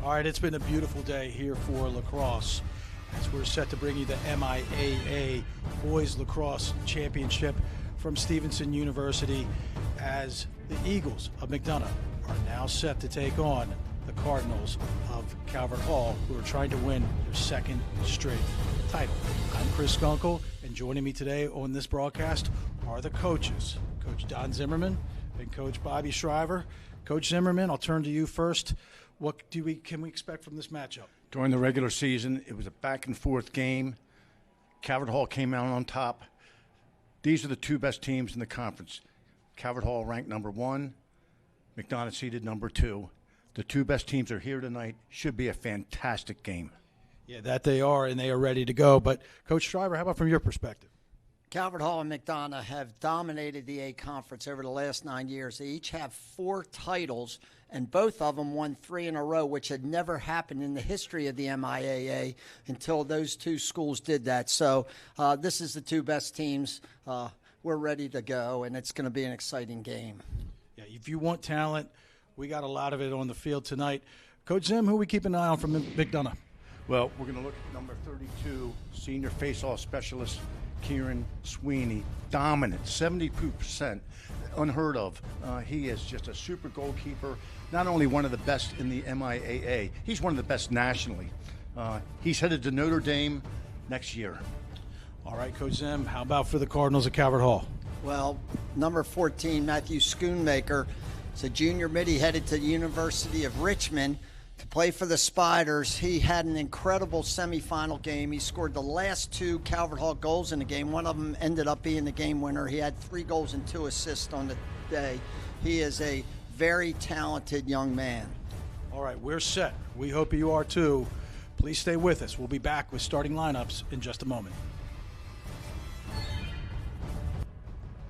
All right, it's been a beautiful day here for lacrosse as we're set to bring you the MIAA Boys Lacrosse Championship from Stevenson University as the Eagles of McDonogh are now set to take on the Cardinals of Calvert Hall, who are trying to win their second straight title. I'm Chris Gunkel, and joining me today on this broadcast are the coaches, Coach Don Zimmerman and Coach Bobby Shriver. Coach Zimmerman, I'll turn to you first. What can we expect from this matchup? During the regular season, it was a back-and-forth game. Calvert Hall came out on top. These are the two best teams in the conference. Calvert Hall ranked number 1, McDonogh seeded number 2. The two best teams are here tonight. Should be a fantastic game. Yeah, that they are, and they are ready to go. But, Coach Shriver, how about from your perspective? Calvert Hall and McDonogh have dominated the A Conference over the last 9 years. They each have 4 titles, and both of them won 3 in a row, which had never happened in the history of the MIAA until those two schools did that. So this is the two best teams. We're ready to go, and it's going to be an exciting game. Yeah, if you want talent, we got a lot of it on the field tonight. Coach Zim, who we keep an eye on from McDonogh? Well, we're going to look at number 32, senior face-off specialist, Kieran Sweeney. Dominant, 72%, unheard of. He is just a super goalkeeper, not only one of the best in the MIAA, he's one of the best nationally. He's headed to Notre Dame next year. All right, Coach Zim, how about for the Cardinals at Calvert Hall? Well, number 14, Matthew Schoonmaker, is a junior mid. He headed to the University of Richmond to play for the Spiders. He had an incredible semifinal game. He scored the last 2 Calvert Hall goals in the game. One of them ended up being the game winner. He had 3 goals and 2 assists on the day. He is a very talented young man. All right, we're set. We hope you are too. Please stay with us. We'll be back with starting lineups in just a moment.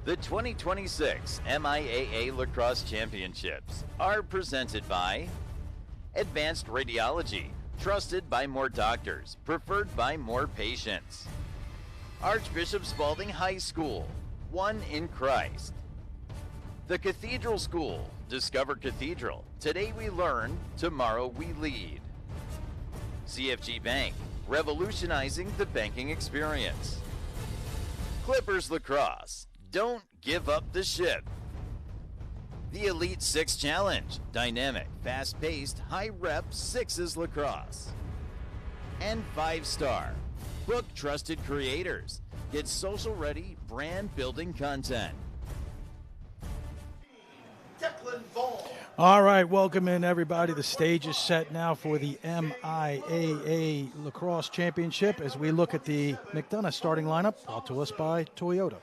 The 2026 MIAA Lacrosse Championships are presented by Advanced Radiology, trusted by more doctors, preferred by more patients. Archbishop Spalding High School, one in Christ. The Cathedral School, discover Cathedral. Today we learn, tomorrow we lead. CFG Bank, revolutionizing the banking experience. Clippers Lacrosse, don't give up the ship. The Elite 6 Challenge, dynamic, fast-paced, high-rep sixes lacrosse. And 5-star, book trusted creators. Get social-ready, brand-building content. All right, welcome in, everybody. The stage is set now for the MIAA Lacrosse Championship as we look at the McDonogh starting lineup, brought to us by Toyota.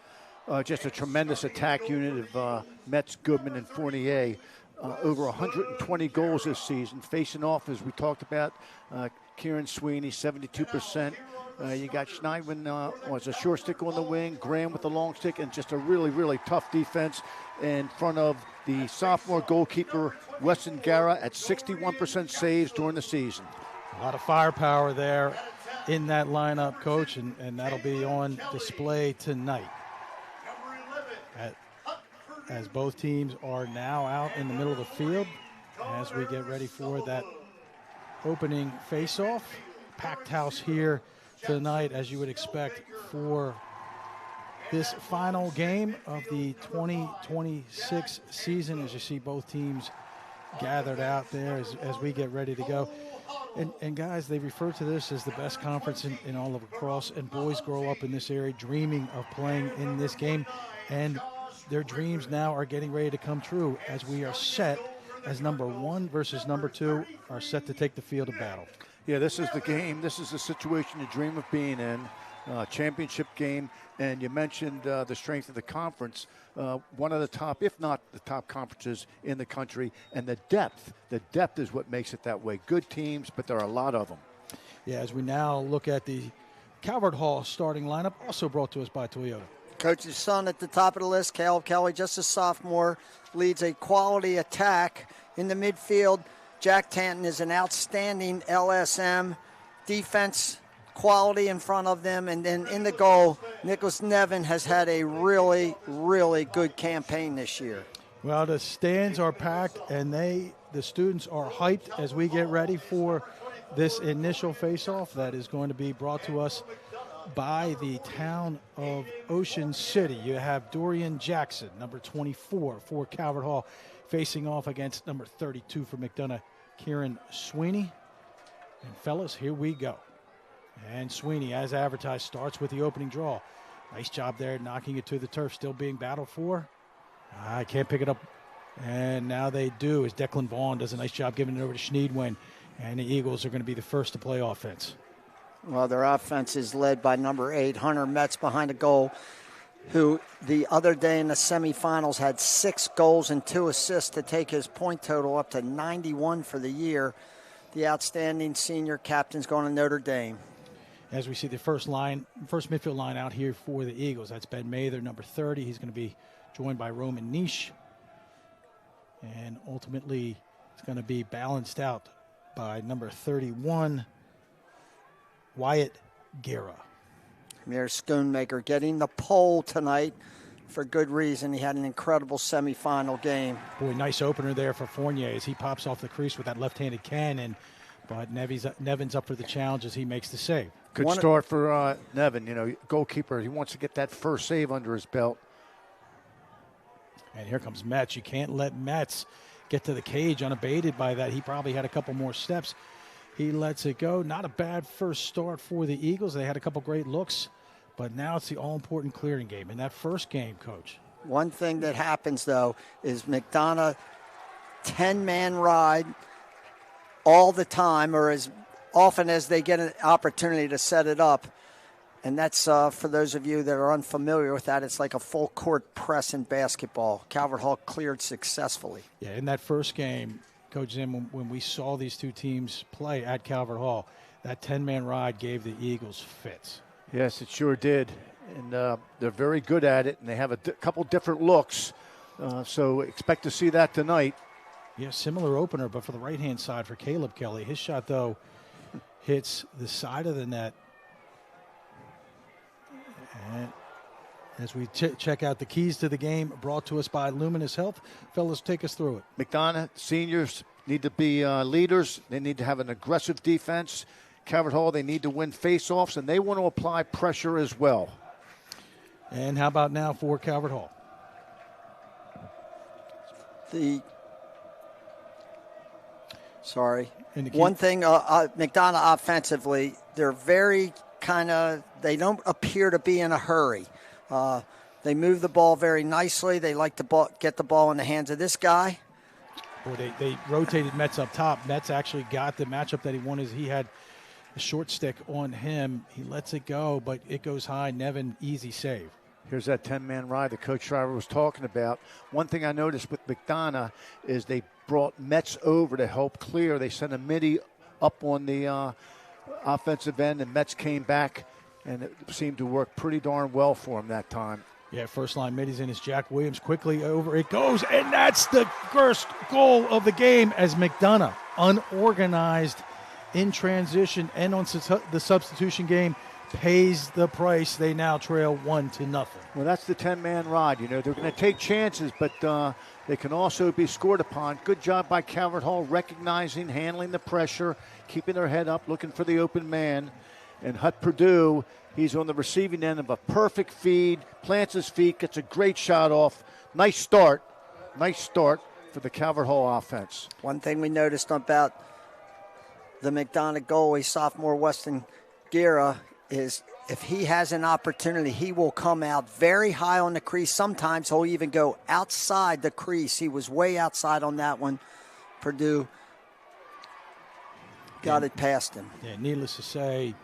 Just a tremendous attack unit of Metz, Goodman, and Fournier. Over 120 goals this season. Facing off, as we talked about, Kieran Sweeney, 72%. You got Schneidman as a short stick on the wing, Graham with the long stick, and just a really, really tough defense in front of the sophomore goalkeeper, Weston Guerra, at 61% saves during the season. A lot of firepower there in that lineup, Coach, and that'll be on display tonight. As both teams are now out in the middle of the field as we get ready for that opening face-off. Packed house here tonight, as you would expect, for this final game of the 2026 season, as you see both teams gathered out there as we get ready to go. And guys, they refer to this as the best conference in all of lacrosse, and boys grow up in this area dreaming of playing in this game, and their dreams now are getting ready to come true as we are set as number 1 versus number 2 are set to take the field of battle. Yeah, this is the game. This is the situation you dream of being in, championship game. And you mentioned the strength of the conference, one of the top, if not the top conferences in the country. And the depth is what makes it that way. Good teams, but there are a lot of them. Yeah, as we now look at the Calvert Hall starting lineup, also brought to us by Toyota. Coach's son at the top of the list, Caleb Kelly, just a sophomore, leads a quality attack in the midfield. Jack Tanton is an outstanding LSM. Defense quality in front of them. And then in the goal, Nicholas Nevin has had a really, really good campaign this year. Well, the stands are packed, and the the students are hyped as we get ready for this initial face-off that is going to be brought to us by the town of Ocean City. You have Dorian Jackson, number 24 for Calvert Hall, facing off against number 32 for McDonogh, Kieran Sweeney. And fellas, here we go. And Sweeney, as advertised, starts with the opening draw. Nice job there, knocking it to the turf, still being battled for. I can't pick it up. And now they do, as Declan Vaughn does a nice job giving it over to Schneidwin. And the Eagles are going to be the first to play offense. Well, their offense is led by number 8, Hunter Metz, behind the goal, who the other day in the semifinals had 6 goals and 2 assists to take his point total up to 91 for the year. The outstanding senior captain's going to Notre Dame. As we see the first midfield line out here for the Eagles, that's Ben Mather, number 30. He's going to be joined by Roman Nish. And ultimately, it's going to be balanced out by number 31, Wyatt Guerra. There's Schoonmaker getting the pole tonight for good reason. He had an incredible semifinal game. Boy, nice opener there for Fournier as he pops off the crease with that left-handed cannon. But Nevin's up for the challenge as he makes the save. Good start for Nevin. You know, goalkeeper, he wants to get that first save under his belt. And here comes Metz. You can't let Metz get to the cage unabated by that. He probably had a couple more steps. He lets it go. Not a bad first start for the Eagles. They had a couple great looks, but now it's the all-important clearing game. In that first game, Coach. One thing that happens, though, is McDonogh 10-man ride all the time, or as often as they get an opportunity to set it up. And that's, for those of you that are unfamiliar with that, it's like a full court press in basketball. Calvert Hall cleared successfully. Yeah, in that first game, Coach Zim, when we saw these two teams play at Calvert Hall, that 10-man ride gave the Eagles fits. Yes, it sure did. And they're very good at it, and they have a couple different looks. So expect to see that tonight. Yeah, similar opener, but for the right-hand side for Caleb Kelly. His shot, though, hits the side of the net. And as we check out the keys to the game brought to us by Luminous Health, fellas, take us through it. McDonogh seniors need to be leaders. They need to have an aggressive defense. Calvert Hall, they need to win face-offs, and they want to apply pressure as well. And how about now for Calvert Hall? One thing, McDonogh offensively, they're very they don't appear to be in a hurry. They move the ball very nicely. They like to get the ball in the hands of this guy. Boy, they rotated Metz up top. Metz actually got the matchup that he wanted. He had a short stick on him. He lets it go, but it goes high. Nevin, easy save. Here's that 10-man ride that Coach Shriver was talking about. One thing I noticed with McDonogh is they brought Metz over to help clear. They sent a midi up on the offensive end, and Metz came back, and it seemed to work pretty darn well for him that time. Yeah, first line middies in is Jack Williams. Quickly over it goes, and that's the first goal of the game as McDonogh, unorganized in transition and on the substitution game, pays the price. They now trail 1-0. Well, that's the 10-man ride. You know, they're going to take chances, but they can also be scored upon. Good job by Calvert Hall recognizing, handling the pressure, keeping their head up, looking for the open man. And Hut Purdue, he's on the receiving end of a perfect feed, plants his feet, gets a great shot off. Nice start for the Calvert Hall offense. One thing we noticed about the McDonogh goalie, sophomore Weston Guerra, is if he has an opportunity, he will come out very high on the crease. Sometimes he'll even go outside the crease. He was way outside on that one. Purdue got it past him. Yeah, needless to say,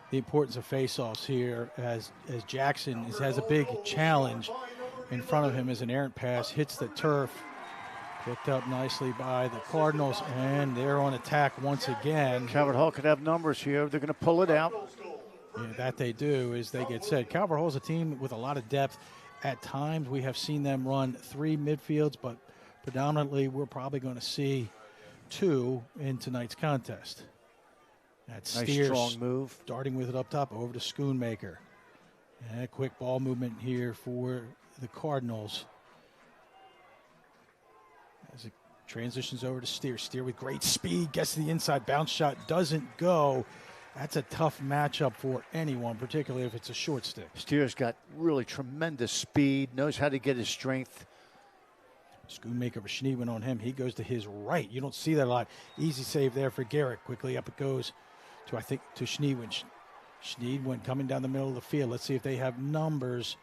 the importance of faceoffs here as Jackson has a big challenge in front of him as an errant pass hits the turf. Picked up nicely by the Cardinals, and they're on attack once again. Calvert Hall could have numbers here. They're going to pull it out. Yeah, that they do as they get set. Calvert Hall is a team with a lot of depth. At times we have seen them run 3 midfields, but predominantly we're probably going to see 2 in tonight's contest. That's nice Steers, strong move. Starting with it up top over to Schoonmaker. And a quick ball movement here for the Cardinals. As it Transitions over to Steer. Steer with great speed, gets to the inside, bounce shot doesn't go. That's a tough matchup for anyone, particularly if it's a short stick. Steer's got really tremendous speed, knows how to get his strength. Schoonmaker, Schneed went on him. He goes to his right. You don't see that a lot. Easy save there for Garrett. Quickly up it goes to, I think, to Schneed. Schneed went coming down the middle of the field. Let's see if they have numbers.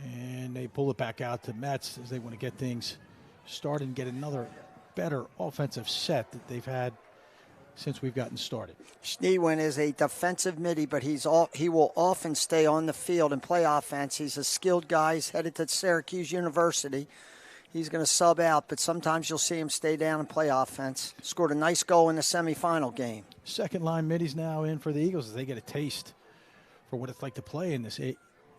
And they pull it back out to Metz as they want to get things started and get another better offensive set that they've had since we've gotten started. Schneewin is a defensive midi, but he will often stay on the field and play offense. He's a skilled guy. He's headed to Syracuse University. He's going to sub out, but sometimes you'll see him stay down and play offense. Scored a nice goal in the semifinal game. Second line middies now in for the Eagles as they get a taste for what it's like to play in this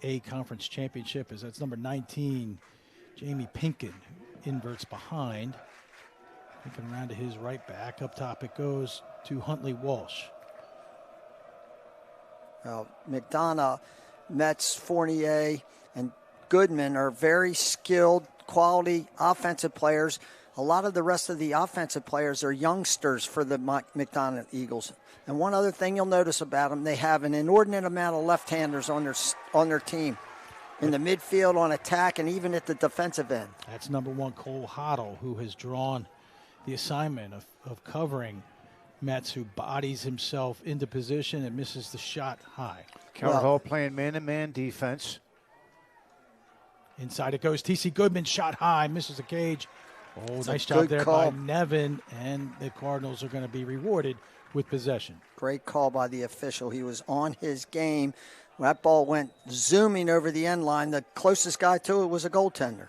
A Conference Championship. As that's number 19, Jamie Pinkin, who inverts behind. Pinkin around to his right back. Up top it goes to Huntley Walsh. Well, McDonogh, Metz, Fournier, and Goodman are very skilled, quality offensive players. A lot of the rest of the offensive players are youngsters for the McDonogh Eagles. And one other thing you'll notice about them, they have an inordinate amount of left-handers on their team. In the midfield, on attack, and even at the defensive end. That's number 1, Cole Hoddle, who has drawn the assignment of covering Metz, who bodies himself into position and misses the shot high. Calvert Hall playing man-to-man defense. Inside it goes. T.C. Goodman shot high, misses the cage. Oh, nice job there by Nevin, and the Cardinals are going to be rewarded with possession. Great call by the official. He was on his game. That ball went zooming over the end line. The closest guy to it was a goaltender.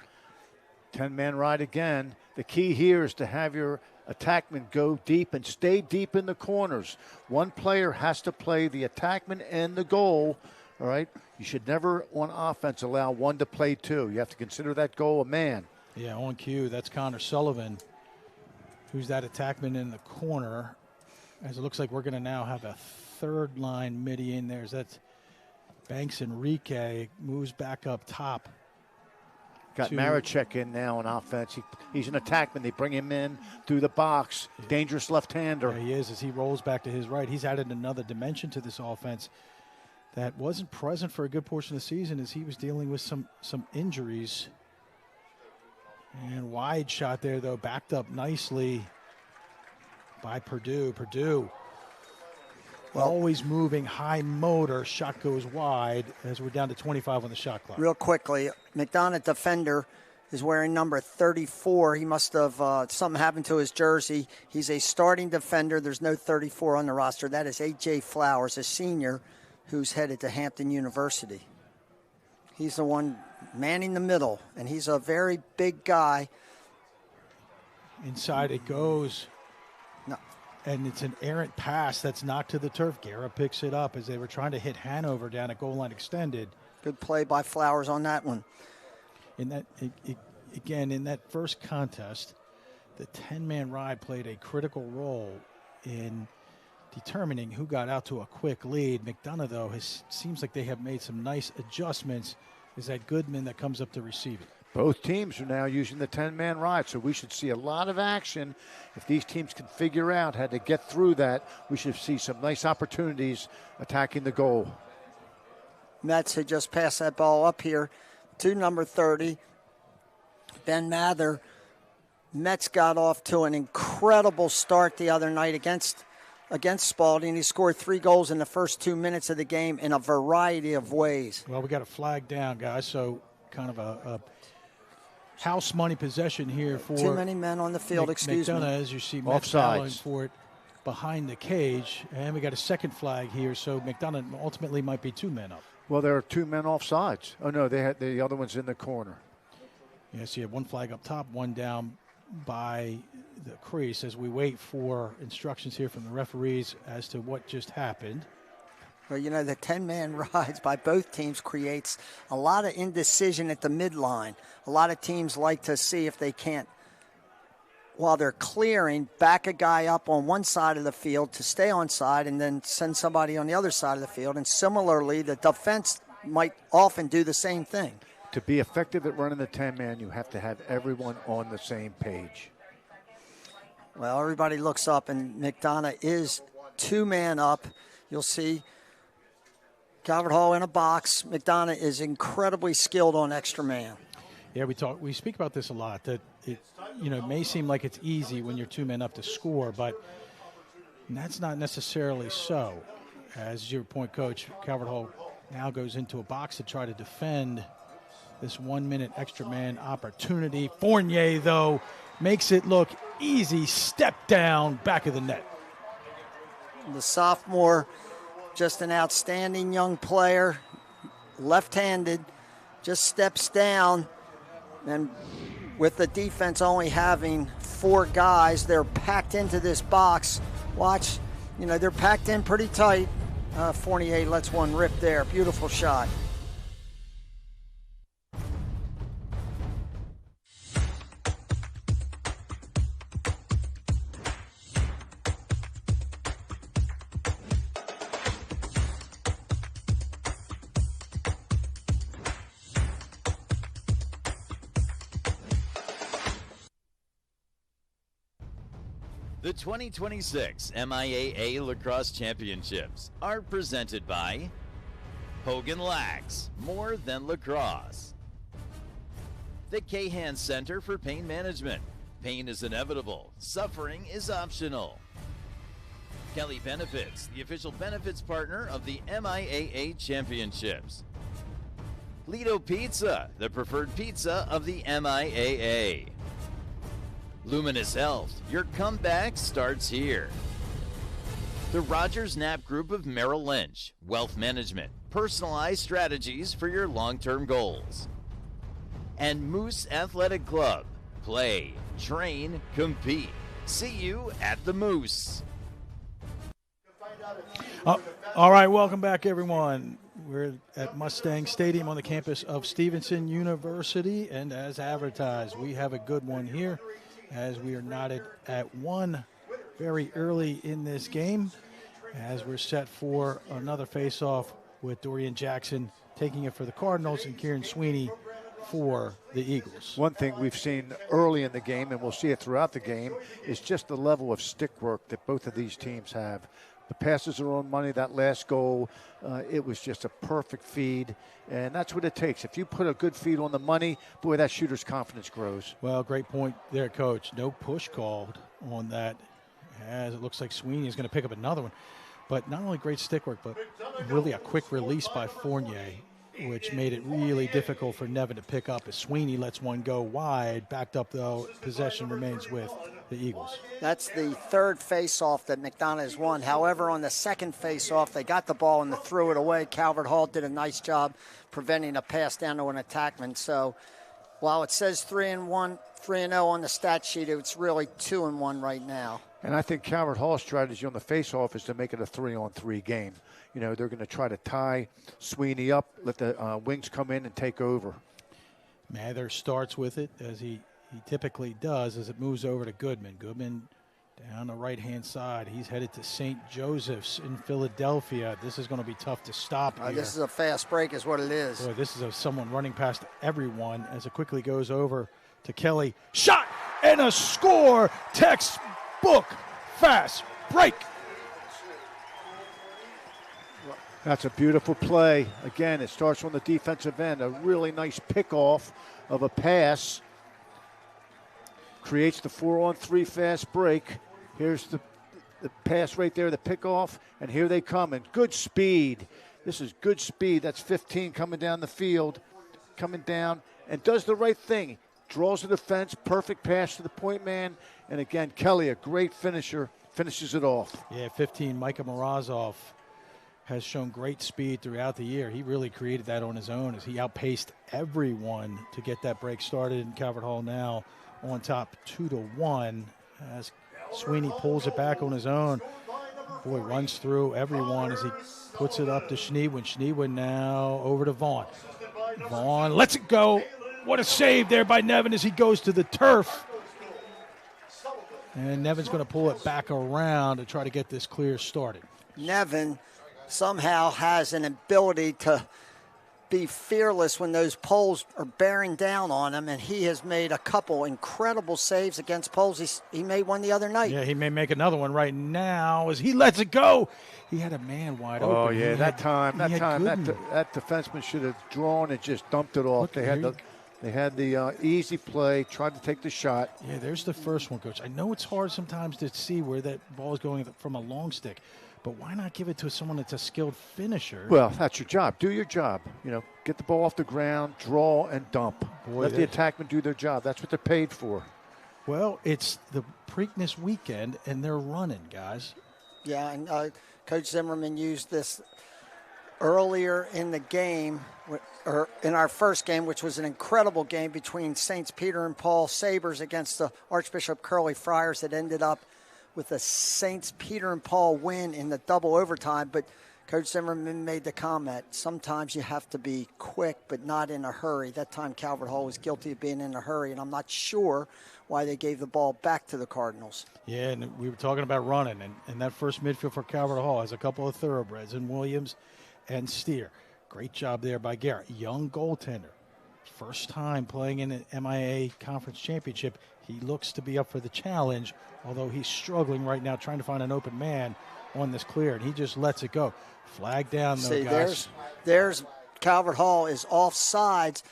10-man ride again. The key here is to have your attackman go deep and stay deep in the corners. One player has to play the attackman and the goal, all right? You should never, on offense, allow one to play two. You have to consider that goal a man. Yeah, on cue. That's Connor Sullivan, who's that attackman in the corner. As it looks like we're going to now have a third line midi in there. That's Banks Enrique, moves back up top. Got Maricek in now on offense. He's an attackman. They bring him in through the box. Dangerous left-hander. Yeah, he is. As he rolls back to his right, he's added another dimension to this offense that wasn't present for a good portion of the season as he was dealing with some injuries. And wide shot there, though, backed up nicely by Purdue. Purdue always moving, high motor. Shot goes wide as we're down to 25 on the shot clock. Real quickly, McDonogh defender is wearing number 34. He must have something happened to his jersey. He's a starting defender. There's no 34 on the roster. That is A.J. Flowers, a senior who's headed to Hampton University. He's the one manning the middle, and he's a very big guy. Inside it goes. No. And it's an errant pass that's knocked to the turf. Guerra picks it up as they were trying to hit Hanover down at goal line extended. Good play by Flowers on that one. In that, again, in that first contest, the 10-man ride played a critical role in determining who got out to a quick lead. McDonogh, though, seems like they have made some nice adjustments. Is that Goodman that comes up to receive it? Both teams are now using the 10-man ride, so we should see a lot of action. If these teams can figure out how to get through that, we should see some nice opportunities attacking the goal. Metz had just passed that ball up here to number 30, Ben Mather. Metz got off to an incredible start the other night against Spalding. He scored 3 goals in the first 2 minutes of the game in a variety of ways. Well, we got a flag down, guys, so kind of a house money possession here for too many men on the field. McDonogh, as you see, Metz battling for it behind the cage, and we got a second flag here, so McDonogh ultimately might be 2 men up. Well, there are 2 men offsides. Oh no, they had the other one's in the corner. Yes, you have 1 flag up top, 1 down by the crease as we wait for instructions here from the referees as to what just happened. Well, you know, the 10-man rides by both teams creates a lot of indecision at the midline. A lot of teams like to see if they can't, while they're clearing, back a guy up on one side of the field to stay on side and then send somebody on the other side of the field. And similarly, the defense might often do the same thing. To be effective at running the 10-man, you have to have everyone on the same page. Well, everybody looks up, and McDonogh is 2-man up. You'll see Calvert Hall in a box. McDonogh is incredibly skilled on extra man. Yeah, we speak about this a lot, that it may seem like it's easy when you're 2 men up to score, but that's not necessarily so. As your point, Coach, Calvert Hall now goes into a box to try to defend this 1 minute extra man opportunity. Fournier, though, makes it look easy. Step down, back of the net. The sophomore, just an outstanding young player, left-handed, just steps down. And with the defense only having 4 guys, they're packed into this box. Watch, they're packed in pretty tight. Fournier lets one rip there. Beautiful shot. The 2026 MIAA Lacrosse Championships are presented by Hogan Lax, more than lacrosse. The Cahan Center for Pain Management. Pain is inevitable. Suffering is optional. Kelly Benefits, the official benefits partner of the MIAA Championships. Lido Pizza, the preferred pizza of the MIAA. Luminous Health, your comeback starts here. The Rogers Knapp Group of Merrill Lynch, wealth management, personalized strategies for your long-term goals. And Moose Athletic Club, play, train, compete. See you at the Moose. All right, welcome back, everyone. We're at Mustang Stadium on the campus of Stevenson University, and as advertised, we have a good one here, as we are knotted at 1 very early in this game, as we're set for another face-off with Dorian Jackson taking it for the Cardinals and Kieran Sweeney for the Eagles. One thing we've seen early in the game, and we'll see it throughout the game, is just the level of stick work that both of these teams have. The passes are on money. That last goal, it was just a perfect feed, and that's what it takes. If you put a good feed on the money, boy, that shooter's confidence grows. Well, great point there, Coach. No push called on that, as it looks like Sweeney is going to pick up another one. But not only great stick work, but really a quick release by Fournier, which made it really difficult for Nevin to pick up as Sweeney lets one go wide. Backed up, though, possession remains with the Eagles. That's the third face-off that McDonogh has won. However, on the second face-off, they got the ball and they threw it away. Calvert Hall did a nice job preventing a pass down to an attackman. So while it says 3-1, 3-0 on the stat sheet, it's really 2-1 right now. And I think Calvert Hall's strategy on the face-off is to make it a 3-on-3 game. They're going to try to tie Sweeney up, let the wings come in and take over. Mather starts with it, as he typically does, as it moves over to Goodman. Goodman down the right-hand side. He's headed to St. Joseph's in Philadelphia. This is going to be tough to stop here. This is a fast break is what it is. Boy, this is someone running past everyone as it quickly goes over to Kelly. Shot and a score. Textbook fast break. That's a beautiful play. Again, it starts on the defensive end. A really nice pick-off of a pass. Creates the 4-on-3 fast break. Here's the pass right there, the pick-off, and here they come. And good speed. This is good speed. That's 15 coming down the field. Coming down and does the right thing. Draws the defense. Perfect pass to the point man. And again, Kelly, a great finisher, finishes it off. Yeah, 15, Micah Morozov has shown great speed throughout the year. He really created that on his own as he outpaced everyone to get that break started. In Calvert Hall now on top 2-1 as Sweeney pulls it back on his own. Boy, runs through everyone as he puts it up to Schneewin. Schneewin now over to Vaughn. Vaughn lets it go. What a save there by Nevin as he goes to the turf. And Nevin's going to pull it back around to try to get this clear started. Nevin somehow has an ability to be fearless when those poles are bearing down on him, and he has made a couple incredible saves against poles. He made one the other night. Yeah, he may make another one right now as he lets it go. He had a man wide open. Oh, yeah, that Goodman. defenseman should have drawn and just dumped it off. Look, they had the easy play, tried to take the shot. Yeah, there's the first one, Coach. I know it's hard sometimes to see where that ball is going from a long stick, but why not give it to someone that's a skilled finisher? Well, that's your job. Do your job. Get the ball off the ground, draw, and dump. Let the attackmen do their job. That's what they're paid for. Well, it's the Preakness weekend, and they're running, guys. Yeah, and Coach Zimmerman used this earlier in the game, or in our first game, which was an incredible game between Saints Peter and Paul Sabres against the Archbishop Curly Friars that ended up with a Saints Peter and Paul win in the double overtime. But Coach Zimmerman made the comment, sometimes you have to be quick but not in a hurry. That time Calvert Hall was guilty of being in a hurry, and I'm not sure why they gave the ball back to the Cardinals. Yeah, and we were talking about running, and that first midfield for Calvert Hall has a couple of thoroughbreds in Williams and Steer. Great job there by Garrett. Young goaltender. First time playing in an MIAA Conference Championship. He looks to be up for the challenge, although he's struggling right now trying to find an open man on this clear, and he just lets it go. Flag down, though, See, guys. there's Calvert Hall is offsides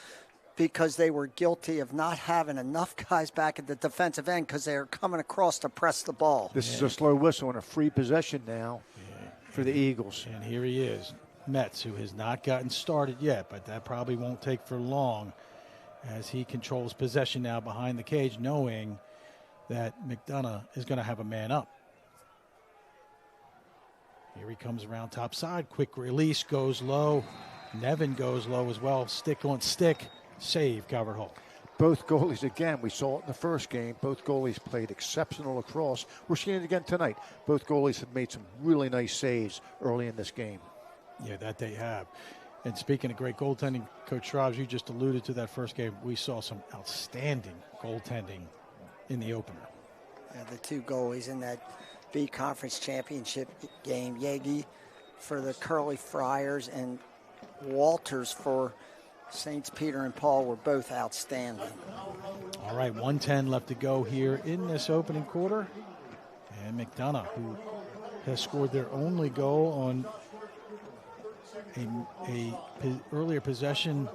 because they were guilty of not having enough guys back at the defensive end because they are coming across to press the ball. This is a slow whistle and a free possession now for the Eagles. And here he is, Metz, who has not gotten started yet, but that probably won't take for long as he controls possession now behind the cage, knowing that McDonogh is going to have a man up. Here he comes around top side. Quick release, goes low. Nevin goes low as well. Stick on stick. Save, Calvert Hall. Both goalies, again, we saw it in the first game. Both goalies played exceptional lacrosse. We're seeing it again tonight. Both goalies have made some really nice saves early in this game. Yeah, that they have. And speaking of great goaltending, Coach Schraubs, you just alluded to that first game. We saw some outstanding goaltending in the opener. Yeah, the two goalies in that B Conference Championship game, Yegi for the Curly Friars and Walters for Saints Peter and Paul, were both outstanding. All right, 1:10 left to go here in this opening quarter. And McDonogh, who has scored their only goal on a earlier possession,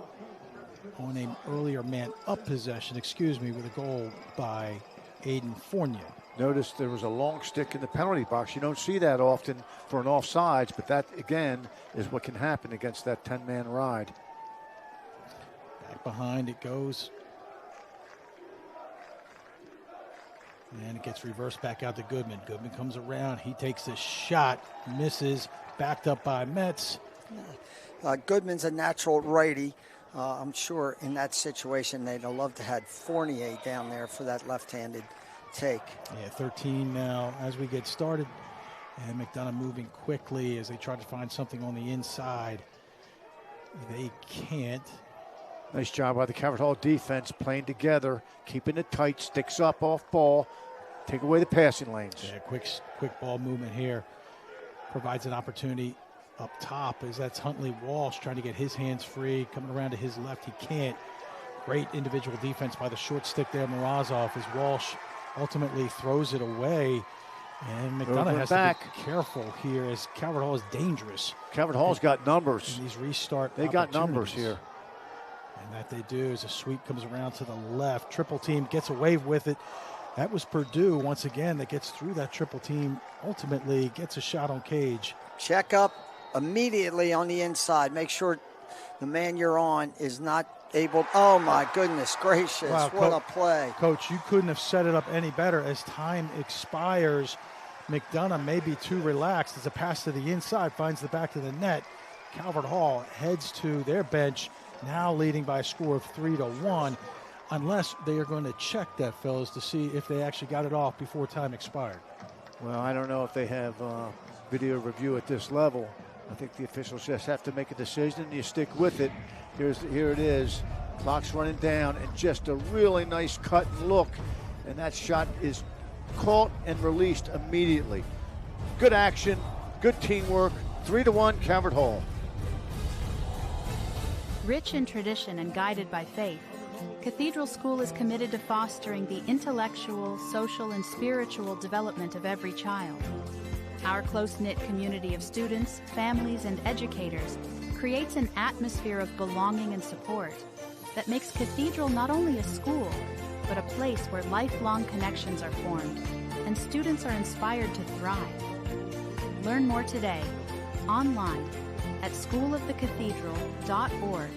on an earlier man-up possession, with a goal by Aiden Fournier. Notice there was a long stick in the penalty box. You don't see that often for an offsides, but that, again, is what can happen against that 10-man ride. Back behind it goes. And it gets reversed back out to Goodman. Goodman comes around. He takes the shot, misses, backed up by Metz. Goodman's a natural righty. I'm sure in that situation they'd have loved to have had Fournier down there for that left-handed take. Yeah, 13 now as we get started. And McDonogh moving quickly as they try to find something on the inside. They can't. Nice job by the Calvert Hall defense, playing together, keeping it tight, sticks up off ball, take away the passing lanes. Yeah, quick ball movement here. Provides an opportunity up top as that's Huntley Walsh trying to get his hands free. Coming around to his left, he can't. Great individual defense by the short stick there, Morozov, as Walsh ultimately throws it away. And McDonogh has to be careful here as Calvert Hall is dangerous. Calvert Hall's got numbers. In these restart They got numbers here. And that they do as a sweep comes around to the left. Triple team gets away with it. That was Purdue once again that gets through that triple team. Ultimately gets a shot on cage. Check up immediately on the inside. Make sure the man you're on is not able. Oh my goodness gracious. Wow, what a play. Coach, you couldn't have set it up any better. As time expires, McDonogh may be too relaxed as a pass to the inside finds the back of the net. Calvert Hall heads to their bench, now leading by a score of 3-1, unless they are going to check that, fellas, to see if they actually got it off before time expired. Well, I don't know if they have video review at this level. I think the officials just have to make a decision. You stick with it. Here it is. Clock's running down, and just a really nice cut and look. And that shot is caught and released immediately. Good action, good teamwork. 3-1, Calvert Hall. Rich in tradition and guided by faith, Cathedral School is committed to fostering the intellectual, social, and spiritual development of every child. Our close-knit community of students, families, and educators creates an atmosphere of belonging and support that makes Cathedral not only a school, but a place where lifelong connections are formed and students are inspired to thrive. Learn more today, online, at schoolofthecathedral.org.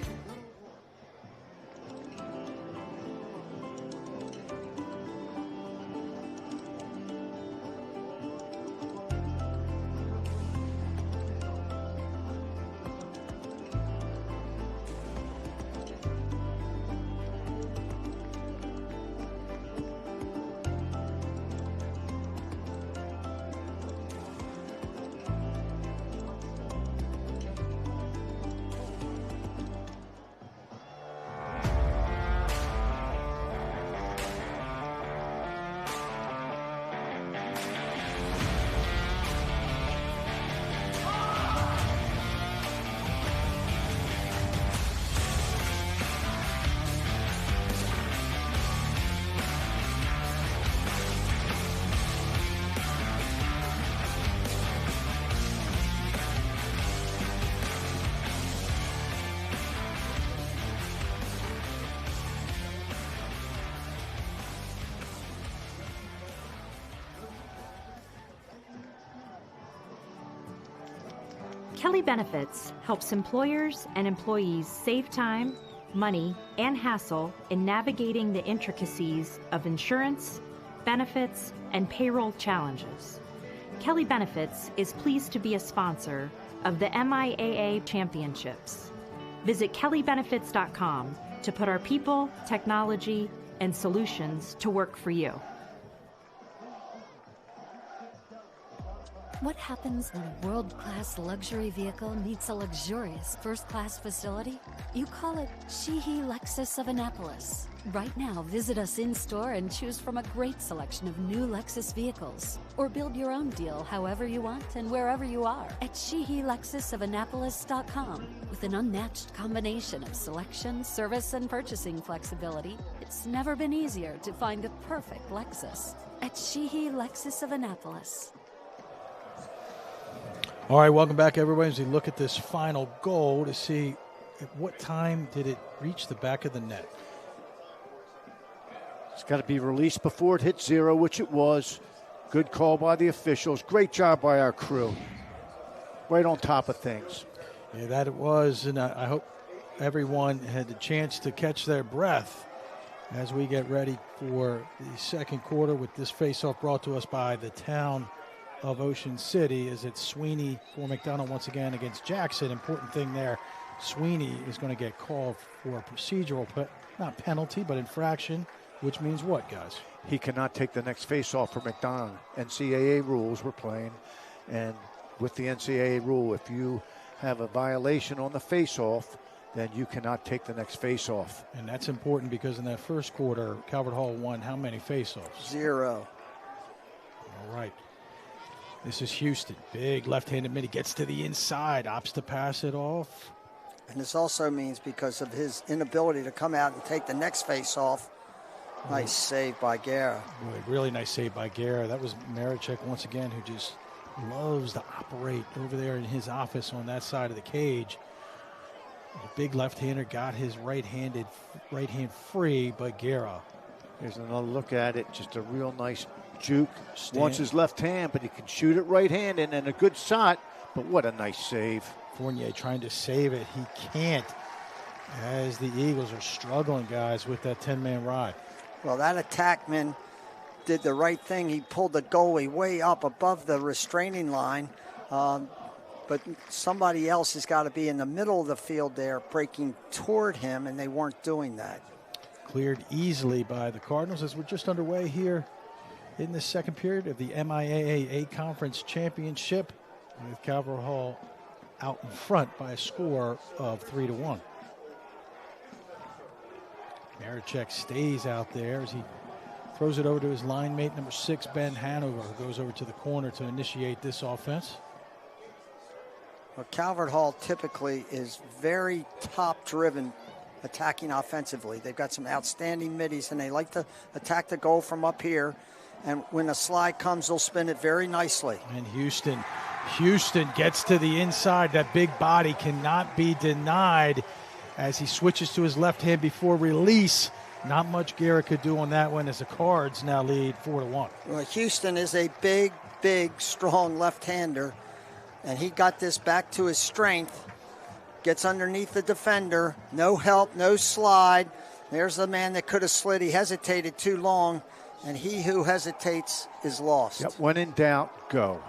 Kelly Benefits helps employers and employees save time, money, and hassle in navigating the intricacies of insurance, benefits, and payroll challenges. Kelly Benefits is pleased to be a sponsor of the MIAA Championships. Visit kellybenefits.com to put our people, technology, and solutions to work for you. What happens when a world-class luxury vehicle meets a luxurious first-class facility? You call it Sheehy Lexus of Annapolis. Right now, visit us in-store and choose from a great selection of new Lexus vehicles. Or build your own deal however you want and wherever you are at SheehyLexusOfAnnapolis.com. With an unmatched combination of selection, service, and purchasing flexibility, it's never been easier to find the perfect Lexus at Sheehy Lexus of Annapolis. All right, welcome back, everybody, as we look at this final goal to see at what time did it reach the back of the net. It's got to be released before it hit zero, which it was. Good call by the officials. Great job by our crew. Right on top of things. Yeah, that it was, and I hope everyone had the chance to catch their breath as we get ready for the second quarter with this face-off brought to us by the town of Ocean City. As it's Sweeney for McDonogh once again against Jackson. Important thing there, Sweeney is going to get called for a procedural, not penalty, but infraction, which means what, guys? He cannot take the next face-off for McDonogh. NCAA rules we're playing, and with the NCAA rule, if you have a violation on the face-off, then you cannot take the next face-off. And that's important because in that first quarter, Calvert Hall won how many face-offs? 0. All right. This is Houston. Big left-handed mid. He gets to the inside, opts to pass it off. And this also means because of his inability to come out and take the next face-off, nice save by Guerra. Boy, really nice save by Guerra. That was Marichek once again, who just loves to operate over there in his office on that side of the cage. The big left-hander got his right hand free, but Guerra. Here's another look at it. Just a real nice juke. Wants his left hand, but he can shoot it right-handed and a good shot. But what a nice save. Fournier trying to save it. He can't, as the Eagles are struggling, guys, with that 10-man ride. Well, that attackman did the right thing. He pulled the goalie way up above the restraining line. But somebody else has got to be in the middle of the field there breaking toward him, and they weren't doing that. Cleared easily by the Cardinals as we're just underway here in the second period of the MIAA Conference Championship, with Calvert Hall out in front by a score of 3-1. Marichek stays out there as he throws it over to his line mate, number 6, Ben Hanover, who goes over to the corner to initiate this offense. Well, Calvert Hall typically is very top-driven attacking offensively. They've got some outstanding middies, and they like to attack the goal from up here. And when a slide comes, they'll spin it very nicely. And Houston gets to the inside. That big body cannot be denied as he switches to his left hand before release. Not much Garrett could do on that one as the Cards now lead 4-1. Well, Houston is a big, strong left-hander, and he got this back to his strength. Gets underneath the defender. No help, no slide. There's the man that could have slid. He hesitated too long, and he who hesitates is lost. Yep, when in doubt, go.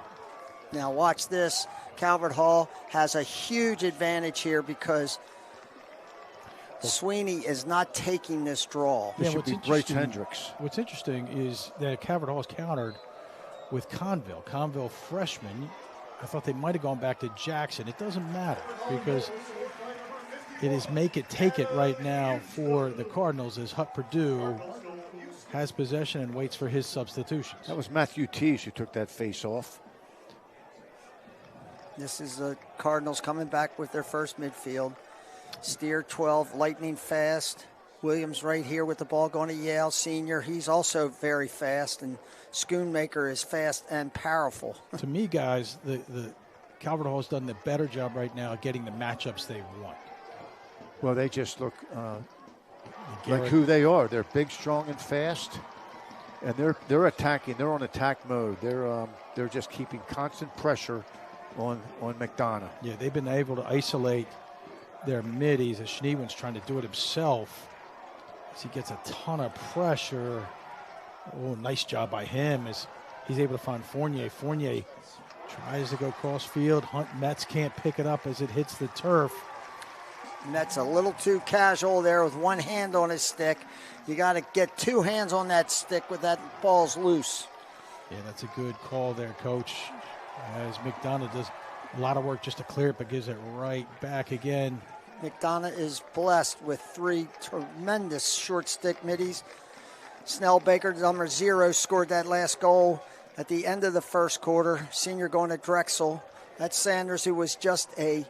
Now watch this. Calvert Hall has a huge advantage here because Sweeney is not taking this draw. This should be Bryce Hendricks. What's interesting is that Calvert Hall is countered with Conville. Conville freshman. I thought they might have gone back to Jackson. It doesn't matter because it is make it, take it right now for the Cardinals as Hut Purdue has possession and waits for his substitutions. That was Matthew Tees who took that face off. This is the Cardinals coming back with their first midfield. Steer 12, lightning fast. Williams right here with the ball going to Yale, senior. He's also very fast, and Schoonmaker is fast and powerful. To me, guys, the Calvert Hall's done the better job right now of getting the matchups they want. Well, they just look like who they are. They're big, strong, and fast, and they're attacking. They're on attack mode. They're just keeping constant pressure on McDonogh. Yeah, they've been able to isolate their middies as Schneewen's trying to do it himself. As he gets a ton of pressure. Oh, nice job by him as he's able to find Fournier. Fournier tries to go cross field. Hunt Metz can't pick it up as it hits the turf. Metz a little too casual there with one hand on his stick. You got to get two hands on that stick with that ball's loose. Yeah, that's a good call there, Coach. As McDonogh does a lot of work just to clear it, but gives it right back again. McDonogh is blessed with three tremendous short stick middies. Snellbaker, number 0, scored that last goal at the end of the first quarter. Senior going to Drexel. That's Sanders, who was just a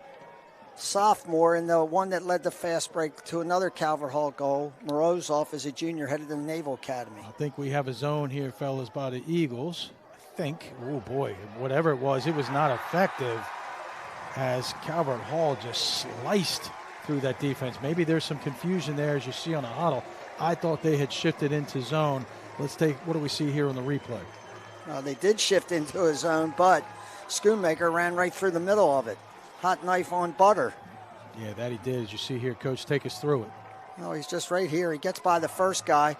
sophomore, and the one that led the fast break to another Calvert Hall goal. Morozov is a junior, headed to the Naval Academy. I think we have a zone here, fellas, by the Eagles. I think, oh boy, whatever it was not effective as Calvert Hall just sliced through that defense. Maybe there's some confusion there as you see on the huddle. I thought they had shifted into zone. Let's take, what do we see here on the replay? They did shift into a zone, but Schoonmaker ran right through the middle of it. Hot knife on butter. Yeah, that he did. As you see here, Coach, take us through it. No, he's just right here. He gets by the first guy.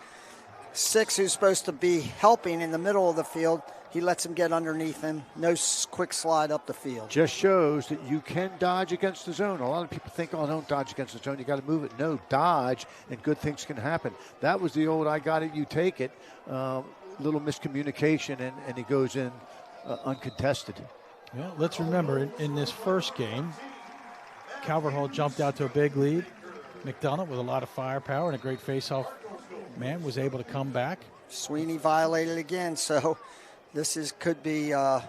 6, who's supposed to be helping in the middle of the field, he lets him get underneath him. No quick slide up the field. Just shows that you can dodge against the zone. A lot of people think, oh, don't dodge against the zone. You got to move it. No, dodge, and good things can happen. That was the old I got it, you take it. Little miscommunication, and he goes in uncontested. Well, let's remember, in this first game, Calvert Hall jumped out to a big lead. McDonogh, with a lot of firepower and a great face-off man, was able to come back. Sweeney violated again, so this could be a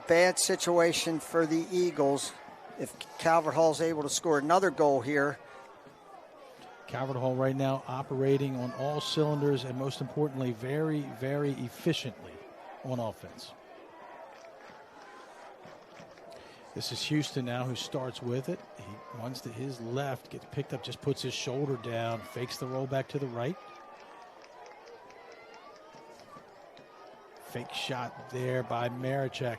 bad situation for the Eagles if Calvert Hall's able to score another goal here. Calvert Hall right now operating on all cylinders and most importantly, very, very efficiently on offense. This is Houston now who starts with it. He runs to his left, gets picked up, just puts his shoulder down, fakes the roll back to the right. Fake shot there by Marichek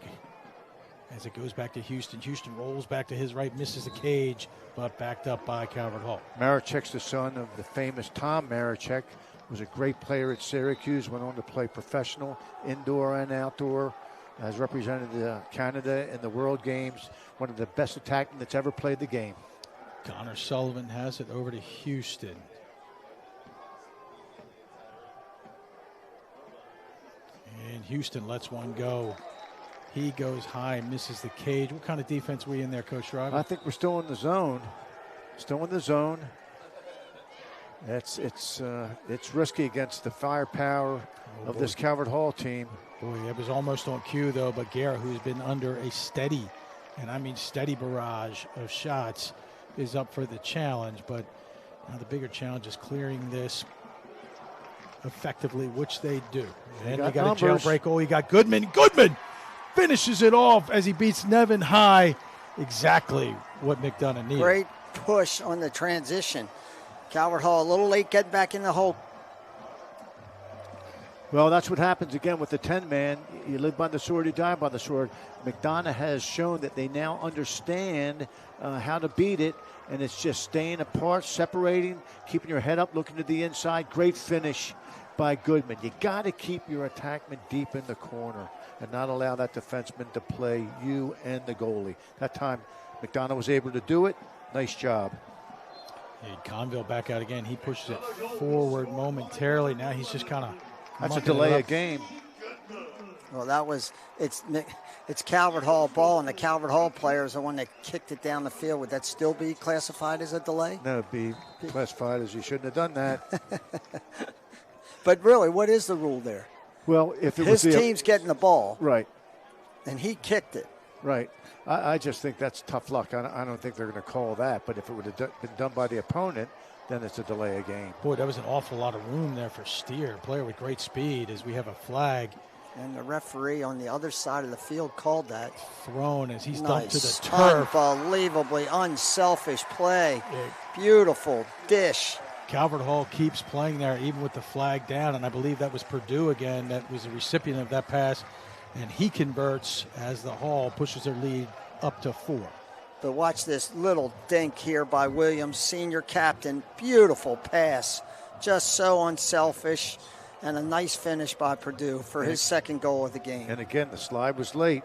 as it goes back to Houston. Houston rolls back to his right, misses the cage, but backed up by Calvert Hall. Marichek's the son of the famous Tom Marichek, was a great player at Syracuse, went on to play professional, indoor and outdoor, has represented Canada in the World Games, one of the best attackmen that's ever played the game. Connor Sullivan has it over to Houston. And Houston lets one go. He goes high, misses the cage. What kind of defense were we in there, Coach Schreiber? I think we're still in the zone. Still in the zone. It's risky against the firepower of this Calvert Hall team. Boy, it was almost on cue, though, but Guerra, who's been under a steady and I mean steady barrage of shots, is up for the challenge. But now the bigger challenge is clearing this effectively, which they do. And you got a jailbreak. Oh, you got Goodman. Goodman finishes it off as he beats Nevin high. Exactly what McDonogh needed. Great push on the transition. Calvert Hall a little late getting back in the hole. Well, that's what happens again with the 10-man. You live by the sword, you die by the sword. McDonogh has shown that they now understand how to beat it, and it's just staying apart, separating, keeping your head up, looking to the inside. Great finish by Goodman. You got to keep your attackman deep in the corner and not allow that defenseman to play you and the goalie. That time, McDonogh was able to do it. Nice job. Conville back out again. He pushes it forward momentarily. Now he's just kind of. That's a delay of game. Well, it's Calvert Hall ball, and the Calvert Hall player is the one that kicked it down the field. Would that still be classified as a delay? No, it'd be classified as you shouldn't have done that. But really, what is the rule there? Well, if it his team's getting the ball, right, and he kicked it, right. I just think that's tough luck. I don't think they're going to call that. But if it would have been done by the opponent, then it's a delay of game. Boy, that was an awful lot of room there for Steer, player with great speed, as we have a flag. And the referee on the other side of the field called that. Thrown as he's dumped to the turf. Unbelievably unselfish play. Beautiful dish. Calvert Hall keeps playing there even with the flag down, and I believe that was Purdue again that was the recipient of that pass, and he converts as the Hall pushes their lead up to 4. But watch this little dink here by Williams, senior captain. Beautiful pass, just so unselfish, and a nice finish by Purdue for his second goal of the game. And again, the slide was late.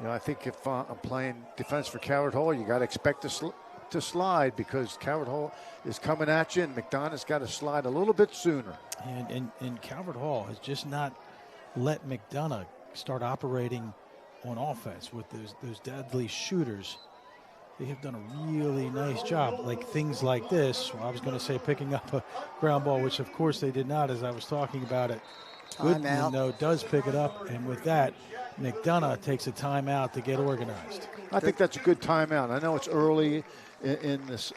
I think if I'm playing defense for Calvert Hall, you got to expect to slide because Calvert Hall is coming at you, and McDonogh's got to slide a little bit sooner. And Calvert Hall has just not let McDonogh start operating on offense with those deadly shooters. They have done a really nice job, like things like this. Well, I was going to say picking up a ground ball, which of course they did not as I was talking about it. Goodman, though, does pick it up, and with that, McDonogh takes a timeout to get organized. I think that's a good timeout. I know it's early in this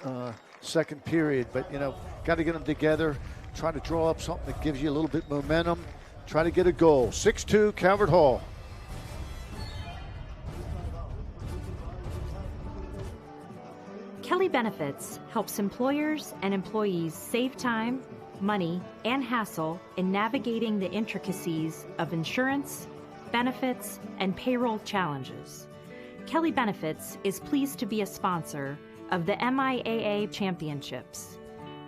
second period, but, got to get them together, try to draw up something that gives you a little bit momentum, try to get a goal. 6-2, Calvert Hall. Kelly Benefits helps employers and employees save time, money, and hassle in navigating the intricacies of insurance, benefits, and payroll challenges. Kelly Benefits is pleased to be a sponsor of the MIAA Championships.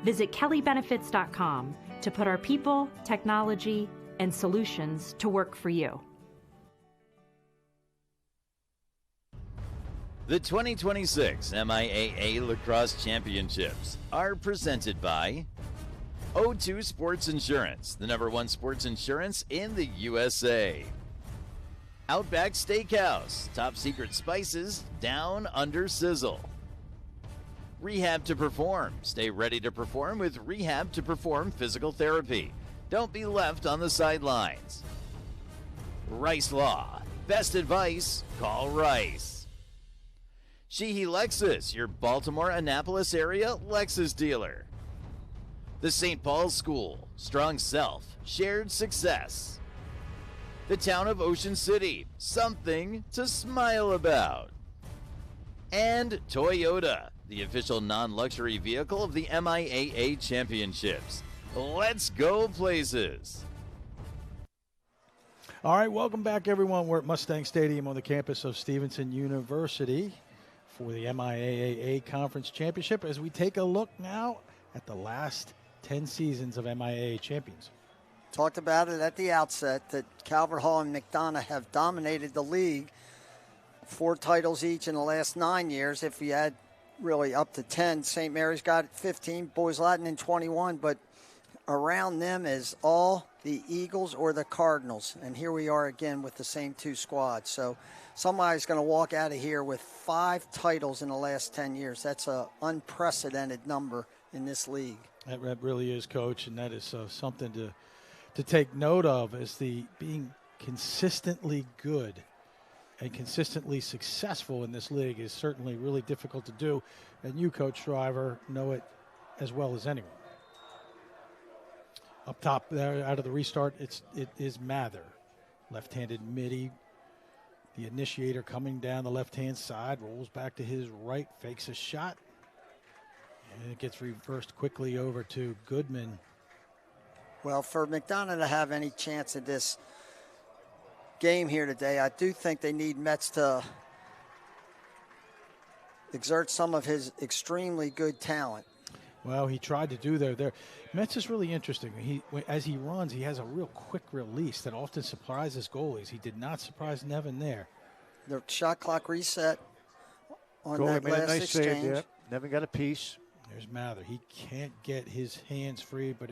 Visit kellybenefits.com to put our people, technology, and solutions to work for you. The 2026 MIAA Lacrosse Championships are presented by O2 Sports Insurance, the #1 sports insurance in the USA. Outback Steakhouse, top secret spices down under sizzle. Rehab to Perform, stay ready to perform with Rehab to Perform physical therapy. Don't be left on the sidelines. Rice Law, best advice, call Rice. Sheehy Lexus, your Baltimore, Annapolis area Lexus dealer. The St. Paul's School, strong self, shared success. The town of Ocean City, something to smile about. And Toyota, the official non-luxury vehicle of the MIAA Championships. Let's go places. All right, welcome back, everyone. We're at Mustang Stadium on the campus of Stevenson University for the MIAA Conference Championship as we take a look now at the last 10 seasons of MIAA champions. Talked about it at the outset that Calvert Hall and McDonogh have dominated the league. 4 titles each in the last 9 years. If you add really up to 10, St. Mary's got 15, Boys Latin in 21, but around them is all the Eagles or the Cardinals. And here we are again with the same 2 squads. So somebody's going to walk out of here with 5 titles in the last 10 years. That's an unprecedented number in this league. That really is, Coach, and that is something to take note of as the being consistently good and consistently successful in this league is certainly really difficult to do. And you, Coach Driver, know it as well as anyone. Up top there, out of the restart, it is Mather. Left-handed midi. The initiator coming down the left-hand side, rolls back to his right, fakes a shot. And it gets reversed quickly over to Goodman. Well, for McDonogh to have any chance at this game here today, I do think they need Metz to exert some of his extremely good talent. Well, he tried to do there. Metz is really interesting. As he runs, he has a real quick release that often surprises goalies. He did not surprise Nevin there. The shot clock reset on Goalie that made a last nice exchange. save there. Nevin got a piece. There's Mather. He can't get his hands free, but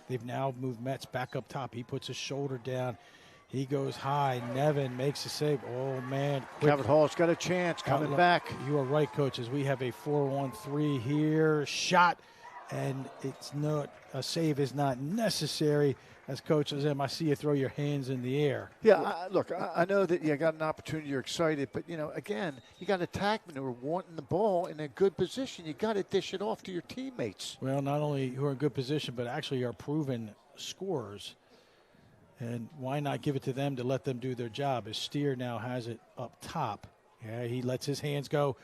they've now moved Metz back up top. He puts his shoulder down. He goes high. Nevin makes a save. Oh, man. Calvert Hall's got a chance coming back. You are right, coaches. We have a 4-1-3 here. Shot, and it's not a save is not necessary. As Coach says, I see you throw your hands in the air. Yeah, look, I know that you got an opportunity, you're excited, but, again, you got attackmen who are wanting the ball in a good position. You got to dish it off to your teammates. Well, not only who are in good position, but actually are proven scorers. And why not give it to them to let them do their job? As Steer now has it up top. Yeah, he lets his hands go,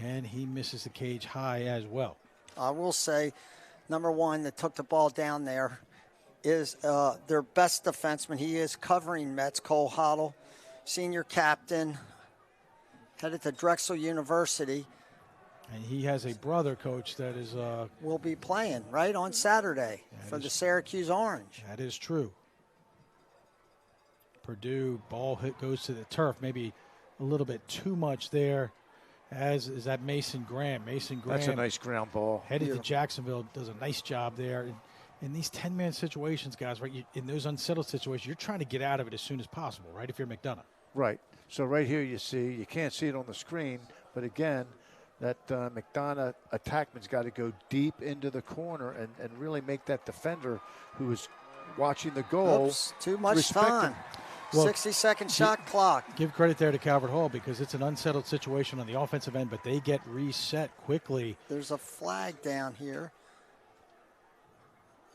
and he misses the cage high as well. I will say, number one that took the ball down there is their best defenseman. He is covering Metz, Cole Hoddle, senior captain, headed to Drexel University. And he has a brother, Coach, that is... will be playing, right, on Saturday for the Syracuse Orange. That is true. Purdue, ball hit goes to the turf. Maybe a little bit too much there. As is that Mason Graham. Mason Graham. That's a nice ground ball. Headed to Jacksonville, does a nice job there. In these 10-man situations, guys, right, in those unsettled situations, you're trying to get out of it as soon as possible, right, if you're McDonogh. Right. So right here you can't see it on the screen, but again, that McDonogh attackman's got to go deep into the corner and really make that defender who is watching the goal. Oops, too much time. Well, 60-second shot clock. Give credit there to Calvert Hall because it's an unsettled situation on the offensive end, but they get reset quickly. There's a flag down here.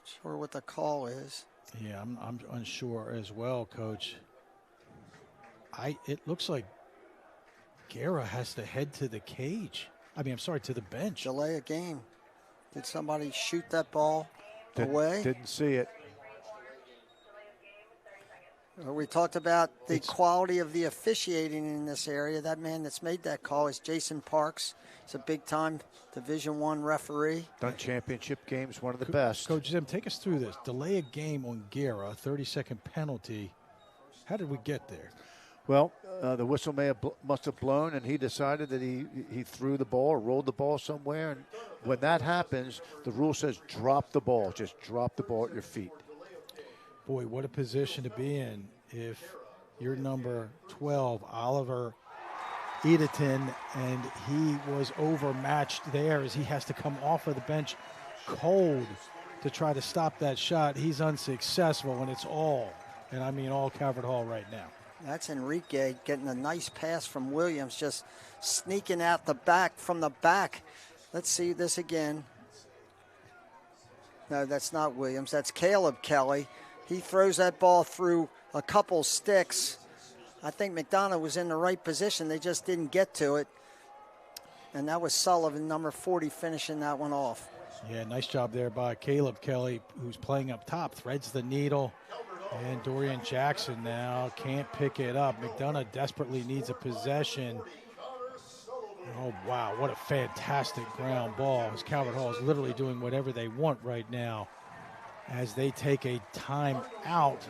Not sure what the call is. Yeah, I'm unsure as well, Coach. It looks like Guerra has to head to the cage. To the bench. Delay a game. Did somebody shoot that ball away? Didn't see it. We talked about the quality of the officiating in this area. That man that's made that call is Jason Parks. He's a big-time Division I referee. Done championship games, one of the best. Coach Zim, take us through this. Delay a game on Guerra, 30-second penalty. How did we get there? Well, the whistle must have blown, and he decided that he threw the ball or rolled the ball somewhere. And when that happens, the rule says drop the ball. Just drop the ball at your feet. Boy, what a position to be in if you're number 12, Oliver Edeton, and he was overmatched there as he has to come off of the bench cold to try to stop that shot. He's unsuccessful, and it's all Calvert Hall right now. That's Enrique getting a nice pass from Williams, just sneaking out the back from the back. Let's see this again. No, that's not Williams. That's Caleb Kelly. He throws that ball through a couple sticks. I think McDonogh was in the right position. They just didn't get to it. And that was Sullivan, number 40, finishing that one off. Yeah, nice job there by Caleb Kelly, who's playing up top, threads the needle. And Dorian Jackson now can't pick it up. McDonogh desperately needs a possession. Oh, wow, what a fantastic ground ball. As Calvert Hall is literally doing whatever they want right now as they take a time out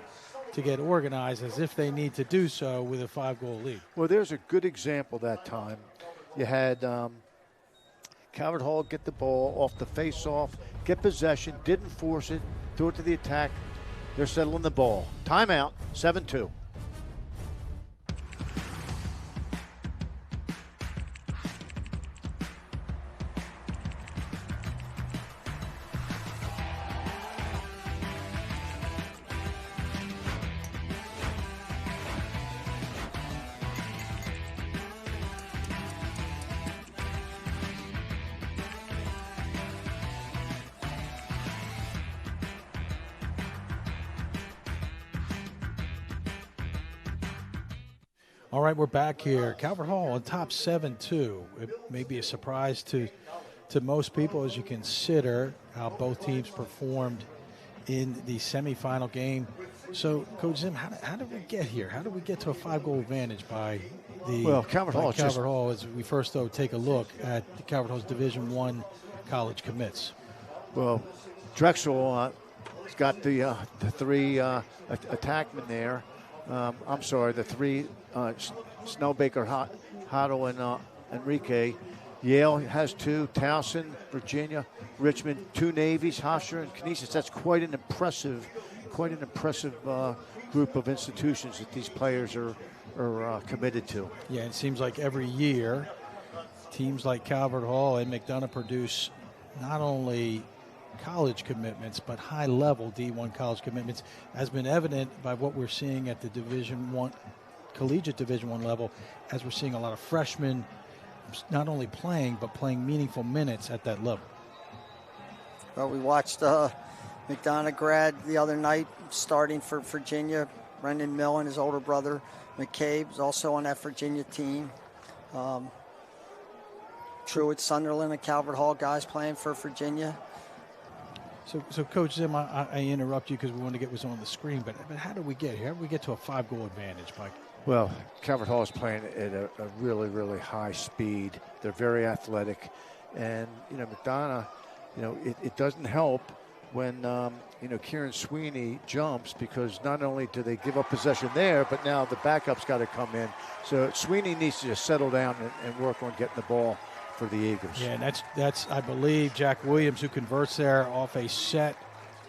to get organized as if they need to do so with a 5-goal lead. Well, there's a good example that time. You had Calvert Hall get the ball off the face-off, get possession, didn't force it, threw it to the attack. They're settling the ball. Timeout, 7-2. All right, we're back here. Calvert Hall on top 7-2. It may be a surprise to most people as you consider how both teams performed in the semifinal game. So, Coach Zim, how did we get here? How did we get to a 5-goal advantage by Calvert Hall as we first, though, take a look at the Calvert Hall's Division I college commits? Well, Drexel has got the three attackmen there. The three Snellbaker, Hoddle, and Enrique. Yale has two. Towson, Virginia, Richmond, two Navies, Hofstra and Canisius. That's quite an impressive group of institutions that these players are committed to. Yeah, it seems like every year teams like Calvert Hall and McDonogh produce not only college commitments but high-level D1 college commitments, has been evident by what we're seeing at the Division I, collegiate Division I level, as we're seeing a lot of freshmen not only playing but playing meaningful minutes at that level. Well, we watched McDonogh grad the other night starting for Virginia. Brendan Millen, his older brother, McCabe, is also on that Virginia team. Truett, Sunderland, and Calvert Hall guys playing for Virginia. So Coach Zim, I interrupt you because we want to get what's on the screen, but how did we get here? How did we get to a 5-goal advantage, Mike? Well, Calvert Hall is playing at a really, really high speed. They're very athletic. And, McDonogh, it doesn't help when, Kieran Sweeney jumps, because not only do they give up possession there, but now the backup's got to come in. So Sweeney needs to just settle down and work on getting the ball for the Eagles. Yeah, and that's I believe, Jack Williams, who converts there off a set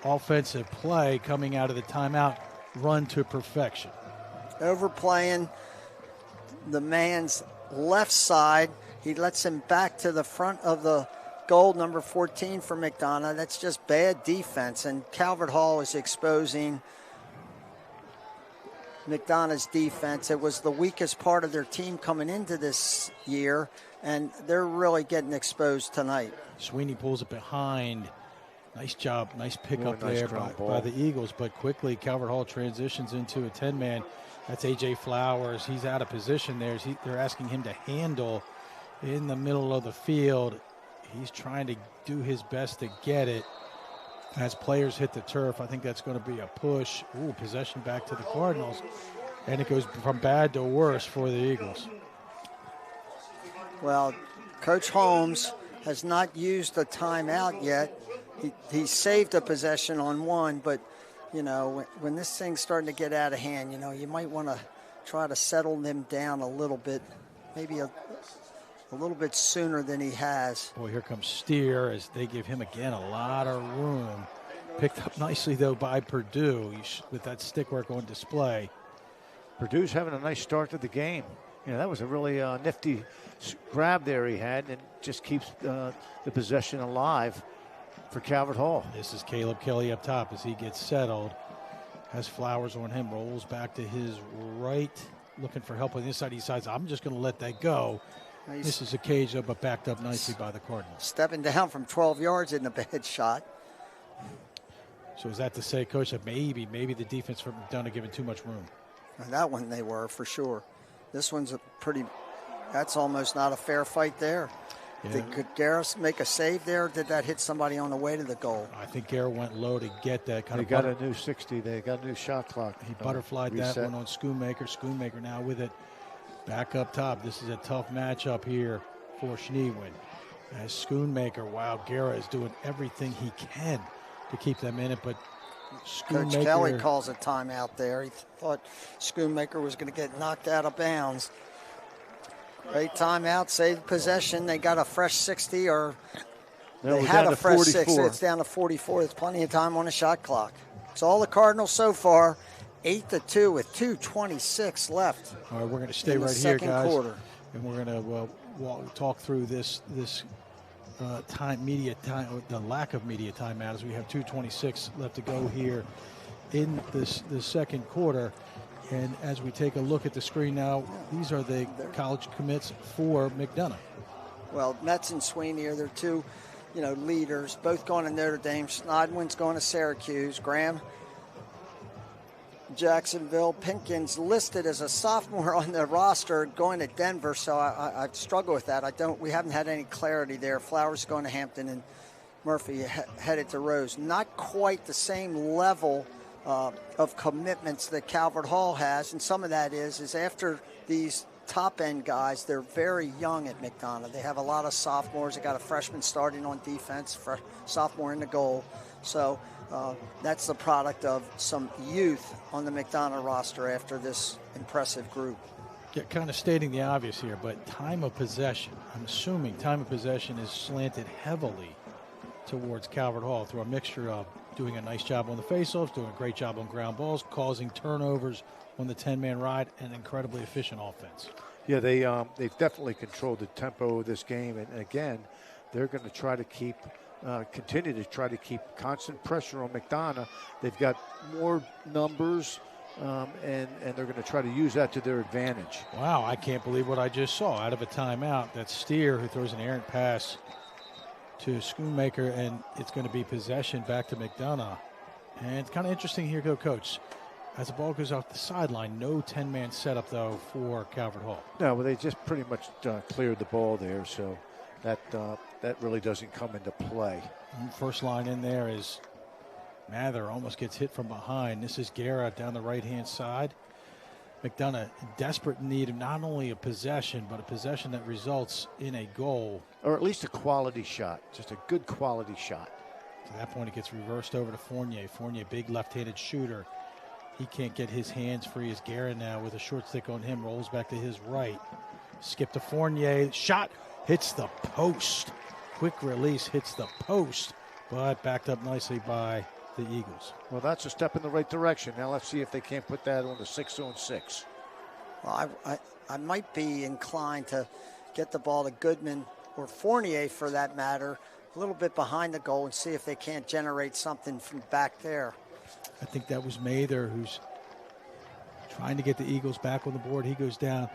offensive play coming out of the timeout, run to perfection. Overplaying the man's left side. He lets him back to the front of the goal, number 14 for McDonogh. That's just bad defense, and Calvert Hall is exposing McDonogh's defense. It was the weakest part of their team coming into this year, and they're really getting exposed tonight. Sweeney pulls it behind. Nice job, nice pickup nice there by the Eagles, but quickly Calvert Hall transitions into a 10-man. That's A.J. Flowers. He's out of position there. They're asking him to handle in the middle of the field. He's trying to do his best to get it. As players hit the turf, I think that's going to be a push. Ooh, possession back to the Cardinals. And it goes from bad to worse for the Eagles. Well, Coach Holmes has not used a timeout yet. He saved a possession on one, but, when this thing's starting to get out of hand, you might want to try to settle them down a little bit, maybe a little bit sooner than he has. Boy, here comes Steer as they give him, again, a lot of room. Picked up nicely, though, by Purdue with that stick work on display. Purdue's having a nice start to the game. That was a really nifty grab there he had, and just keeps the possession alive for Calvert Hall. This is Caleb Kelly up top as he gets settled. Has Flowers on him, rolls back to his right, looking for help on the inside. He decides, I'm just going to let that go. This is a cage up, but backed up nicely by the Cardinals. Stepping down from 12 yards in a bad shot. So is that to say, Coach, that maybe the defense for McDonogh giving too much room? That one they were, for sure. This one's that's almost not a fair fight there. Yeah. Could Garris make a save there, or did that hit somebody on the way to the goal? I think Garrett went low to get that. They got a new 60. They got a new shot clock. He butterflied that one on Schoonmaker. Schoonmaker now with it back up top. This is a tough matchup here for Schneewin. As Schoonmaker, wow, Garrett is doing everything he can to keep them in it, but Coach Kelly calls a timeout there. He thought Schoonmaker was going to get knocked out of bounds. Great timeout, saved possession. They got a fresh 60, or they had a fresh 60. It's down to 44. There's plenty of time on the shot clock. It's all the Cardinals so far, 8-2 with 2:26 left. All right, we're going to stay right here, guys, quarter. And we're going to talk through this media time, the lack of media timeout, as we have 2:26 left to go here in the second quarter. And as we take a look at the screen now, these are the college commits for McDonogh. Well, Metz and Sweeney are their two, leaders, both going to Notre Dame. Snodwin's going to Syracuse. Graham Jacksonville. Pinkins listed as a sophomore on the roster going to Denver, so I struggle with that. We haven't had any clarity there. Flowers going to Hampton and Murphy headed to Rose. Not quite the same level of commitments that Calvert Hall has, and some of that is after these top-end guys, they're very young at McDonogh. They have a lot of sophomores. They got a freshman starting on defense, sophomore in the goal. So that's the product of some youth on the McDonogh roster after this impressive group. Yeah, kind of stating the obvious here, but time of possession, I'm assuming time of possession is slanted heavily towards Calvert Hall through a mixture of doing a nice job on the faceoffs, doing a great job on ground balls, causing turnovers on the 10-man ride, and incredibly efficient offense. Yeah, they've definitely controlled the tempo of this game, and again, they're going to try to continue to try to keep constant pressure on McDonogh. They've got more numbers, and they're going to try to use that to their advantage. Wow, I can't believe what I just saw. Out of a timeout, that's Steer who throws an errant pass to Schoonmaker, and it's going to be possession back to McDonogh. And it's kind of interesting here, Coach. As the ball goes off the sideline, no 10-man setup, though, for Calvert Hall. No, well, they just pretty much cleared the ball there, so that really doesn't come into play. First line in there is Mather, almost gets hit from behind. This is Guerra down the right-hand side. McDonogh in desperate need of not only a possession, but a possession that results in a goal. Or at least a quality shot, just a good quality shot. To that point, it gets reversed over to Fournier. Fournier, big left-handed shooter. He can't get his hands free as Guerra now with a short stick on him, rolls back to his right. Skip to Fournier, shot, hits the post. Quick release, hits the post, but backed up nicely by the Eagles. Well, that's a step in the right direction. Now let's see if they can't put that on the 6-on-6. Well, I might be inclined to get the ball to Goodman or Fournier, for that matter, a little bit behind the goal and see if they can't generate something from back there. I think that was Mather who's trying to get the Eagles back on the board. He goes down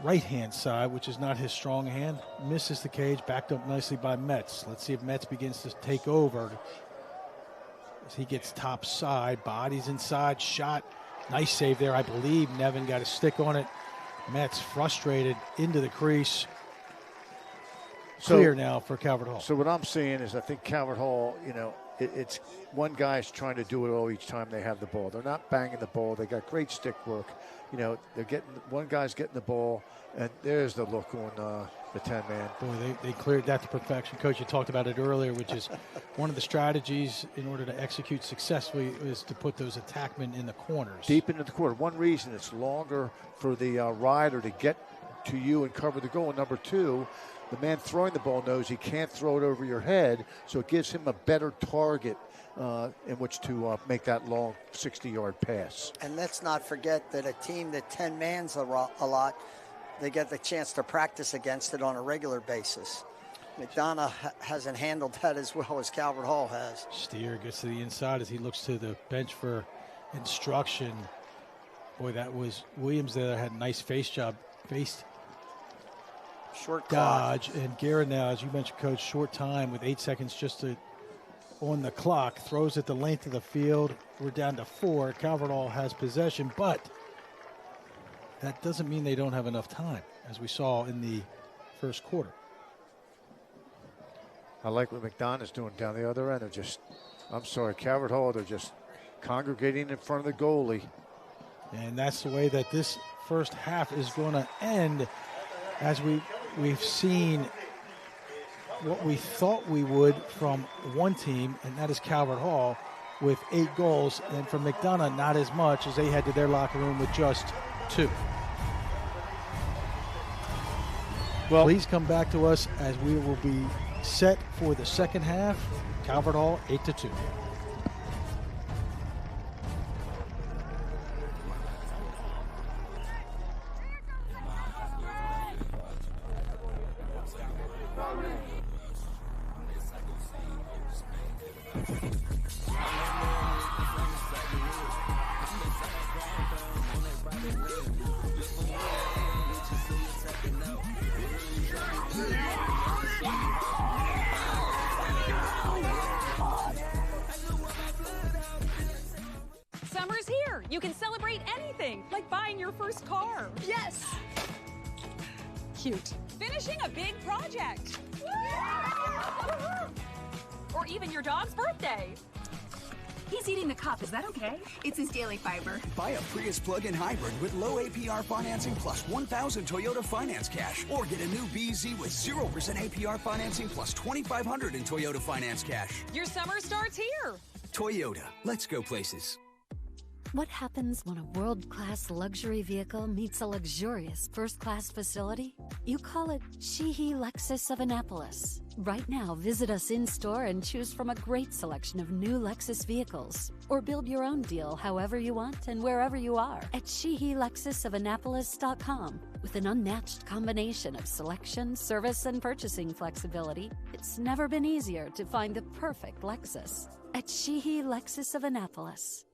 right-hand side, which is not his strong hand. Misses the cage, backed up nicely by Metz. Let's see if Metz begins to take over as he gets top side, bodies inside, shot. Nice save there. I believe Nevin got a stick on it. Metz frustrated into the crease. Clear now for Calvert Hall. So what I'm seeing is I think Calvert Hall, it's one guy's trying to do it all each time they have the ball. They're not banging the ball. They got great stick work. They're getting, one guy's getting the ball, and there's the look on the 10-man. Boy, they cleared that to perfection. Coach, you talked about it earlier, which is one of the strategies in order to execute successfully is to put those attackmen in the corners. Deep into the corner. One reason it's longer for the rider to get to you and cover the goal. Number two, the man throwing the ball knows he can't throw it over your head, so it gives him a better target in which to make that long 60-yard pass. And let's not forget that a team that 10-mans a lot, they get the chance to practice against it on a regular basis. McDonogh hasn't handled that as well as Calvert Hall has. Steer gets to the inside as he looks to the bench for instruction. Boy, that was Williams there had a nice face short dodge, and Guerra now, as you mentioned, Coach, short time with 8 seconds just on the clock, throws it the length of the field. We're down to 4. Calvert Hall has possession, but that doesn't mean they don't have enough time, as we saw in the first quarter. I like what McDonogh's doing down the other end. Calvert Hall, they're just congregating in front of the goalie. And that's the way that this first half is going to end, as we've seen what we thought we would from one team, and that is Calvert Hall with 8 goals, and from McDonogh not as much, as they head to their locker room with just 2. Well, please come back to us as we will be set for the second half. Calvert Hall 8-2. You can celebrate anything, like buying your first car. Yes! Cute. Finishing a big project. Or even your dog's birthday. He's eating the cup. Is that okay? It's his daily fiber. Buy a Prius plug-in hybrid with low APR financing plus 1,000 Toyota Finance Cash. Or get a new BZ with 0% APR financing plus 2,500 in Toyota Finance Cash. Your summer starts here. Toyota. Let's go places. What happens when a world-class luxury vehicle meets a luxurious first-class facility? You call it Sheehy Lexus of Annapolis. Right now, visit us in-store and choose from a great selection of new Lexus vehicles. Or build your own deal however you want and wherever you are at SheehyLexusOfAnnapolis.com. With an unmatched combination of selection, service, and purchasing flexibility, it's never been easier to find the perfect Lexus at Sheehy Lexus of Annapolis.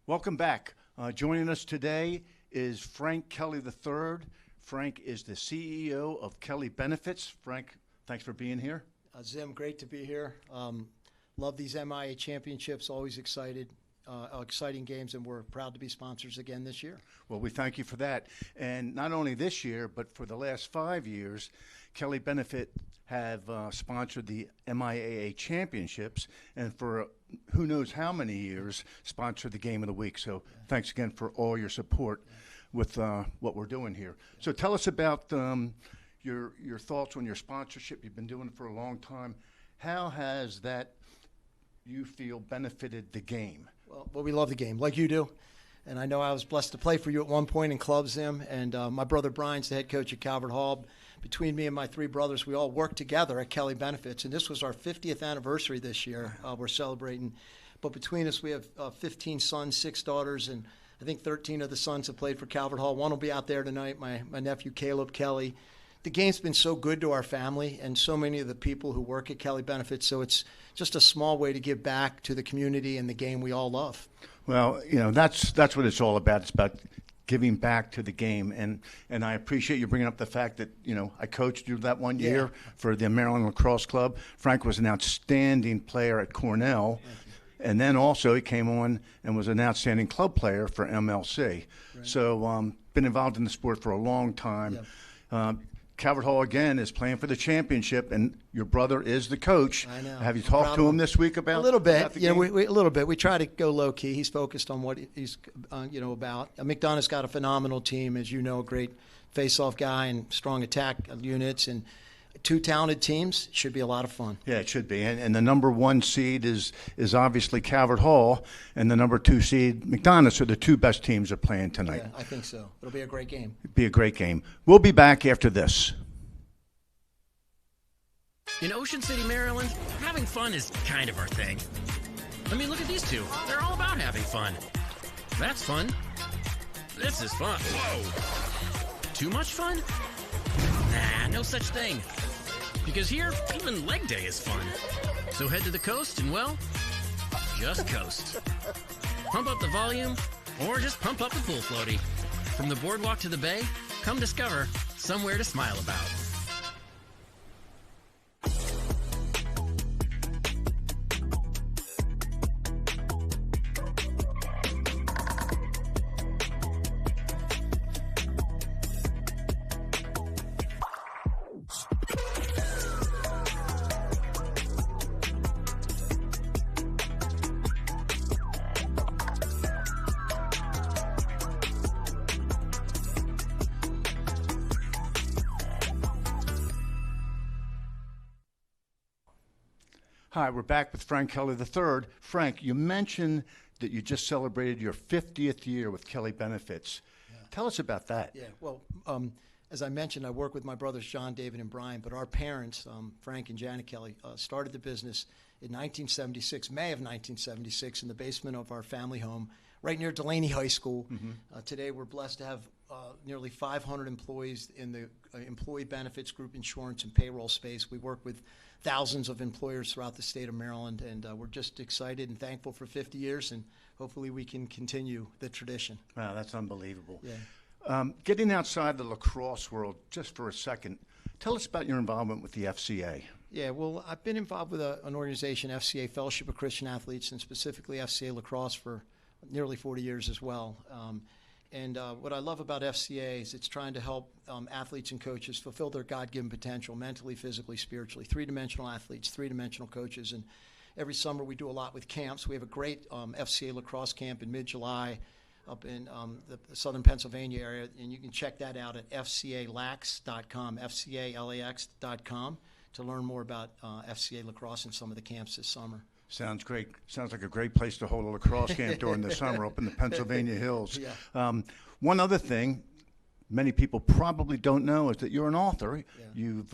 Welcome back. Joining us today is Frank Kelly III. Frank is the CEO of Kelly Benefits. Frank, thanks for being here. Zim, great to be here. Love these MIAA championships, always exciting games, and we're proud to be sponsors again this year. Well, we thank you for that. And not only this year, but for the last 5 years, Kelly Benefit have sponsored the MIAA championships, and for who knows how many years, sponsored the Game of the Week. So thanks again for all your support with what we're doing here. So tell us about your thoughts on your sponsorship. You've been doing it for a long time. How has that, you feel, benefited the game? Well, we love the game, like you do. And I know I was blessed to play for you at one point in club, Zim. And my brother Brian's the head coach at Calvert Hall. Between me and my three brothers, we all worked together at Kelly Benefits. And this was our 50th anniversary this year. We're celebrating. But between us, we have 15 sons, 6 daughters, and I think 13 of the sons have played for Calvert Hall. One will be out there tonight, my nephew Caleb Kelly. The game's been so good to our family and so many of the people who work at Kelly Benefits. So it's just a small way to give back to the community and the game we all love. Well, you know, that's what it's all about. It's about giving back to the game. And I appreciate you bringing up the fact that, you know, I coached you that one year for the Maryland Lacrosse Club. Frank was an outstanding player at Cornell. And then also he came on and was an outstanding club player for MLC. Right. So been involved in the sport for a long time. Yep. Calvert Hall, again, is playing for the championship, and your brother is the coach. I know. Have you talked to him this week about a little bit? About the game? We a little bit. We try to go low key. He's focused on what he's about. McDonogh's got a phenomenal team, as you know, a great face-off guy and strong attack units, and 2 talented teams. Should be a lot of fun. Yeah, it should be. And the number 1 seed is obviously Calvert Hall, and the number 2 seed McDonogh. So the 2 best teams are playing tonight. Yeah, I think so. It'll be a great game. It'll be a great game. We'll be back after this. In Ocean City, Maryland, having fun is kind of our thing. I mean, look at these 2. They're all about having fun. That's fun. This is fun. Whoa. Too much fun? Nah, no such thing. Because here, even leg day is fun. So head to the coast and, well, just coast. Pump up the volume, or just pump up the pool floaty. From the boardwalk to the bay, come discover somewhere to smile about. Hi, we're back with Frank Kelly III. Frank, you mentioned that you just celebrated your 50th year with Kelly Benefits. Yeah. Tell us about that. Yeah, well, as I mentioned, I work with my brothers John, David, and Brian, but our parents, Frank and Janet Kelly, started the business in 1976, May of 1976, in the basement of our family home, right near Delaney High School. Today, we're blessed to have nearly 500 employees in the employee benefits, group insurance, and payroll space. We work with thousands of employers throughout the state of Maryland, and we're just excited and thankful for 50 years, and hopefully we can continue the tradition. Wow, that's unbelievable. Yeah. Getting outside the lacrosse world just for a second, tell us about your involvement with the FCA. Yeah, well, I've been involved with an organization, FCA, Fellowship of Christian Athletes, and specifically FCA Lacrosse for nearly 40 years as well. And what I love about FCA is it's trying to help athletes and coaches fulfill their God-given potential, mentally, physically, spiritually. Three-dimensional athletes, three-dimensional coaches. And every summer we do a lot with camps. We have a great FCA lacrosse camp in mid-July up in the southern Pennsylvania area, and you can check that out at fcalax.com, fcalax.com, to learn more about FCA lacrosse and some of the camps this summer. Sounds great. Sounds like a great place to hold a lacrosse camp during the summer up in the Pennsylvania hills. Yeah. One other thing many people probably don't know is that you're an author. Yeah. You've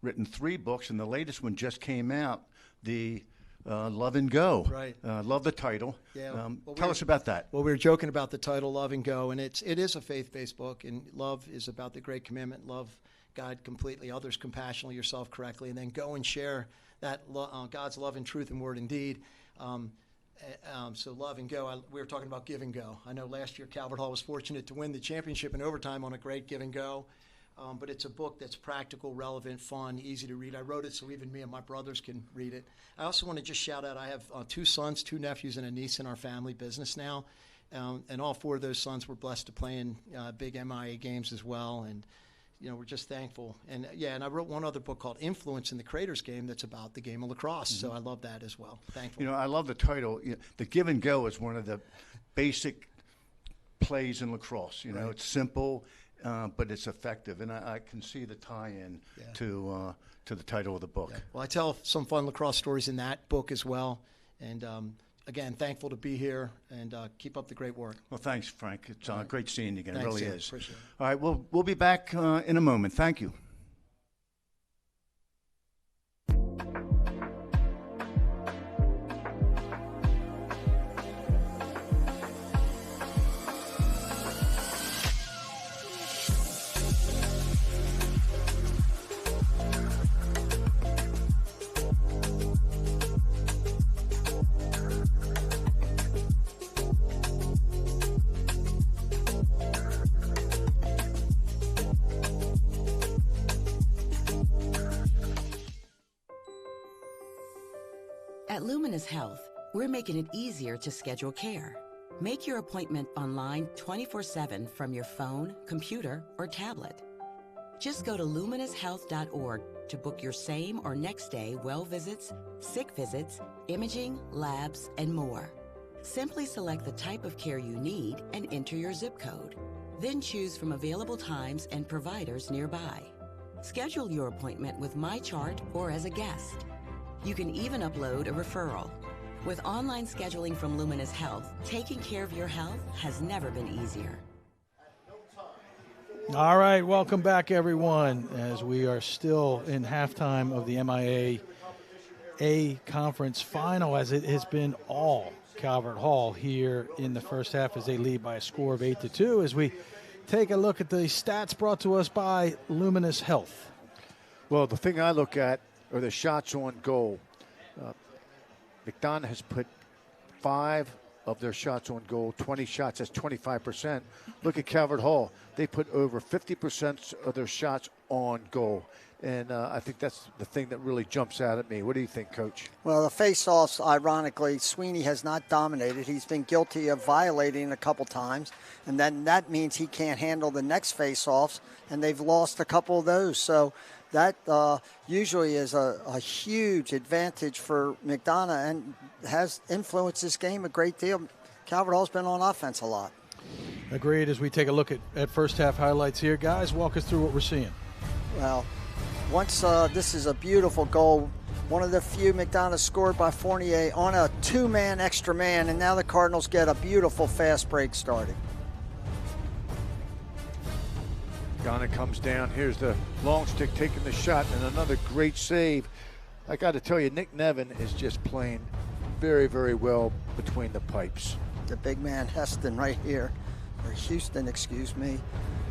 written 3 books, and the latest one just came out, the Love and Go. Right. Love the title. Yeah. Tell us about that. Well, we were joking about the title, Love and Go, and it is a faith-based book, and love is about the great commandment, love God completely, others compassionately, yourself correctly, and then go and share that God's love and truth and word and deed. So love and go. We were talking about give and go. I know last year Calvert Hall was fortunate to win the championship in overtime on a great give and go. But it's a book that's practical, relevant, fun, easy to read. I wrote it so even me and my brothers can read it. I also want to just shout out, I have 2 sons, 2 nephews, and a niece in our family business now. And all 4 of those sons were blessed to play in big MIAA games as well. And we're just thankful. And and I wrote one other book called Influence in the Creator's Game that's about the game of lacrosse. So I love that as well. Thankful. I love the title. The give and go is one of the basic plays in lacrosse. Right. It's simple, but it's effective. And I can see the tie-in to the title of the book. Yeah. Well, I tell some fun lacrosse stories in that book as well. And again, thankful to be here, and keep up the great work. Well, thanks, Frank. It's right. Great seeing you again. Thanks, it really Sam. is. Appreciate it. All right, we'll be back in a moment. Thank you. At Luminous Health, we're making it easier to schedule care. Make your appointment online 24/7 from your phone, computer, or tablet. Just go to luminoushealth.org to book your same or next day well visits, sick visits, imaging, labs, and more. Simply select the type of care you need and enter your zip code. Then choose from available times and providers nearby. Schedule your appointment with MyChart or as a guest. You can even upload a referral. With online scheduling from Luminous Health, taking care of your health has never been easier. All right, welcome back, everyone, as we are still in halftime of the MIAA Conference Final, as it has been all Calvert Hall here in the first half as they lead by a score of 8-2. As we take a look at the stats brought to us by Luminous Health. Well, the thing I look at are the shots on goal. McDonogh has put 5 of their shots on goal, 20 shots, that's 25%. Look at Calvert Hall. They put over 50% of their shots on goal. And I think that's the thing that really jumps out at me. What do you think, Coach? Well, the face-offs, ironically, Sweeney has not dominated. He's been guilty of violating a couple times, and then that means he can't handle the next face-offs, and they've lost a couple of those. So that usually is a huge advantage for McDonogh and has influenced this game a great deal. Calvert Hall's been on offense a lot. Agreed. As we take a look at first half highlights here, guys, walk us through what we're seeing. Well, once this is a beautiful goal. One of the few McDonogh scored by Fournier on a 2-man extra man, and now the Cardinals get a beautiful fast break started. McDonogh comes down. Here's the long stick taking the shot, and another great save I got to tell you, Nick Nevin is just playing very, very well between the pipes. The big man Heston right here, or Houston, excuse me,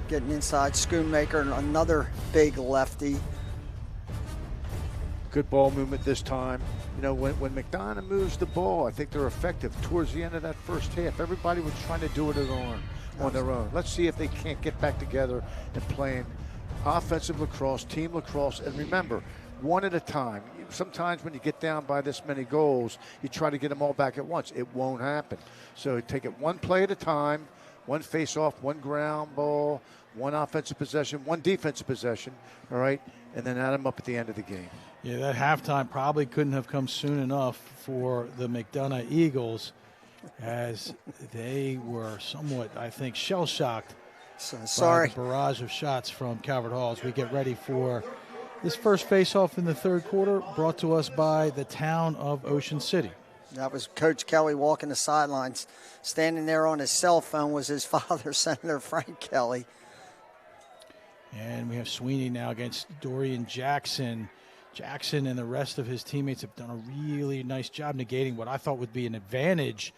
getting inside. Schoonmaker, another big lefty. Good ball movement this time. You know, when McDonogh moves the ball, I think they're effective. Towards the end of that first half, everybody was trying to do it on their own. Let's see if they can't get back together and playing offensive lacrosse, team lacrosse, and remember, one at a time. Sometimes when you get down by this many goals, you try to get them all back at once. It won't happen. So take it one play at a time, one face-off, one ground ball, one offensive possession, one defensive possession, all right, and then add them up at the end of the game. Yeah, that halftime probably couldn't have come soon enough for the McDonogh Eagles, as they were somewhat, I think, shell-shocked by the barrage of shots from Calvert Hall as we get ready for this first face-off in the third quarter, brought to us by the town of Ocean City. That was Coach Kelly walking the sidelines. Standing there on his cell phone was his father, Senator Frank Kelly. And we have Sweeney now against Dorian Jackson. Jackson and the rest of his teammates have done a really nice job negating what I thought would be an advantage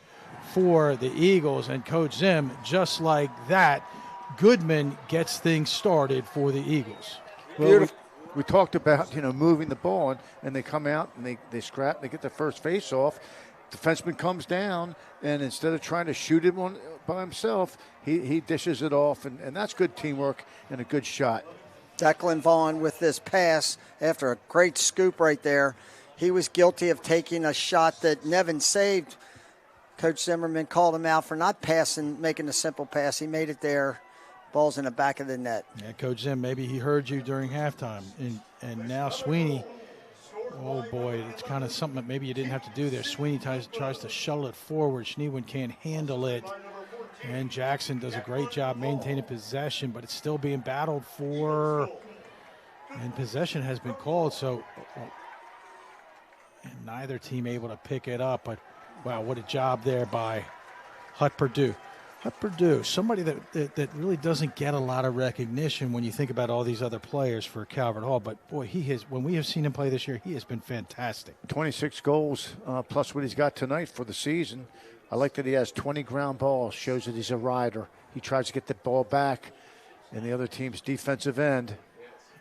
for the Eagles. And Coach Zim, just like that, Goodman gets things started for the Eagles. Beautiful. We talked about, moving the ball, and they come out and they scrap, they get the first face-off. Defenseman comes down, and instead of trying to shoot him by himself, he dishes it off, and that's good teamwork and a good shot. Declan Vaughn with this pass after a great scoop right there. He was guilty of taking a shot that Nevin saved. Coach Zimmerman called him out for not passing, making a simple pass. He made it there. Ball's in the back of the net. Yeah, Coach Zim, maybe he heard you during halftime. And now Sweeney, oh boy, it's kind of something that maybe you didn't have to do there. Sweeney tries to shuttle it forward. Schneewen can't handle it. And Jackson does a great job maintaining possession, but it's still being battled for. And possession has been called, so and neither team able to pick it up. But, wow, what a job there by Hut Purdue. Hut Purdue, somebody that really doesn't get a lot of recognition when you think about all these other players for Calvert Hall. But, boy, when we have seen him play this year, he has been fantastic. 26 goals plus what he's got tonight for the season. I like that he has 20 ground balls, shows that he's a rider. He tries to get the ball back in the other team's defensive end.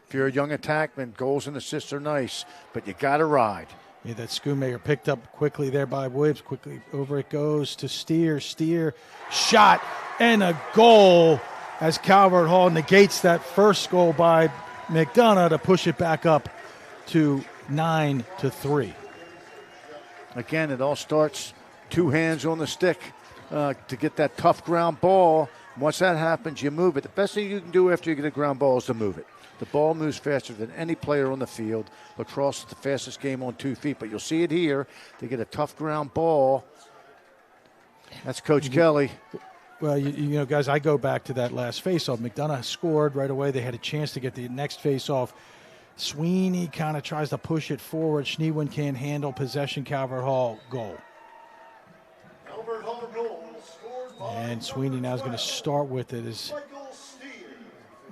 If you're a young attackman, goals and assists are nice, but you got to ride. Yeah, that Schoonmaker picked up quickly there by Williams. Quickly over it goes to Steer. Steer, shot, and a goal as Calvert Hall negates that first goal by McDonogh to push it back up to 9-3. Again, it all starts two hands on the stick to get that tough ground ball. Once that happens, you move it. The best thing you can do after you get a ground ball is to move it. The ball moves faster than any player on the field. Lacrosse is the fastest game on 2 feet, but you'll see it here. They get a tough ground ball. That's Coach Kelly. Well, you know, guys, I go back to that last faceoff. McDonogh scored right away. They had a chance to get the next faceoff. Sweeney kind of tries to push it forward. Schneewen can't handle possession. Calvert Hall, goal. And Sweeney now is going to start with it.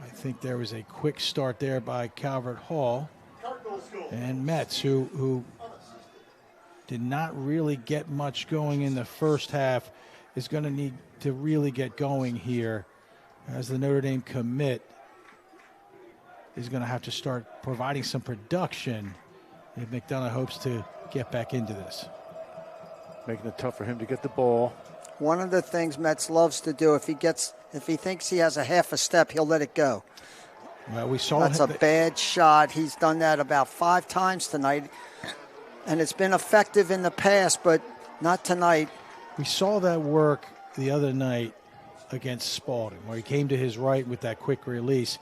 I think there was a quick start there by Calvert Hall. And Metz, who did not really get much going in the first half, is going to need to really get going here as the Notre Dame commit is going to have to start providing some production if McDonogh hopes to get back into this. Making it tough for him to get the ball. One of the things Metz loves to do, if he thinks he has a half a step, he'll let it go. Well, we saw that's a bad shot. He's done that about 5 times tonight, and it's been effective in the past, but not tonight. We saw that work the other night against Spalding, where he came to his right with that quick release.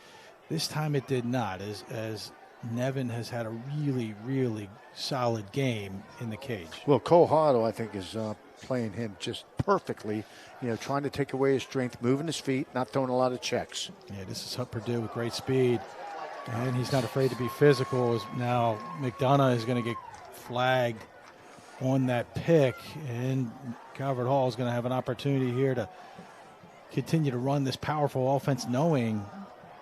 This time it did not, as Nevin has had a really, really solid game in the cage. Well, Cole Hotto, I think, is playing him just perfectly, trying to take away his strength, moving his feet, not throwing a lot of checks. Yeah, this is Hut Purdue with great speed, and he's not afraid to be physical. Now McDonogh is going to get flagged on that pick, and Calvert Hall is going to have an opportunity here to continue to run this powerful offense, knowing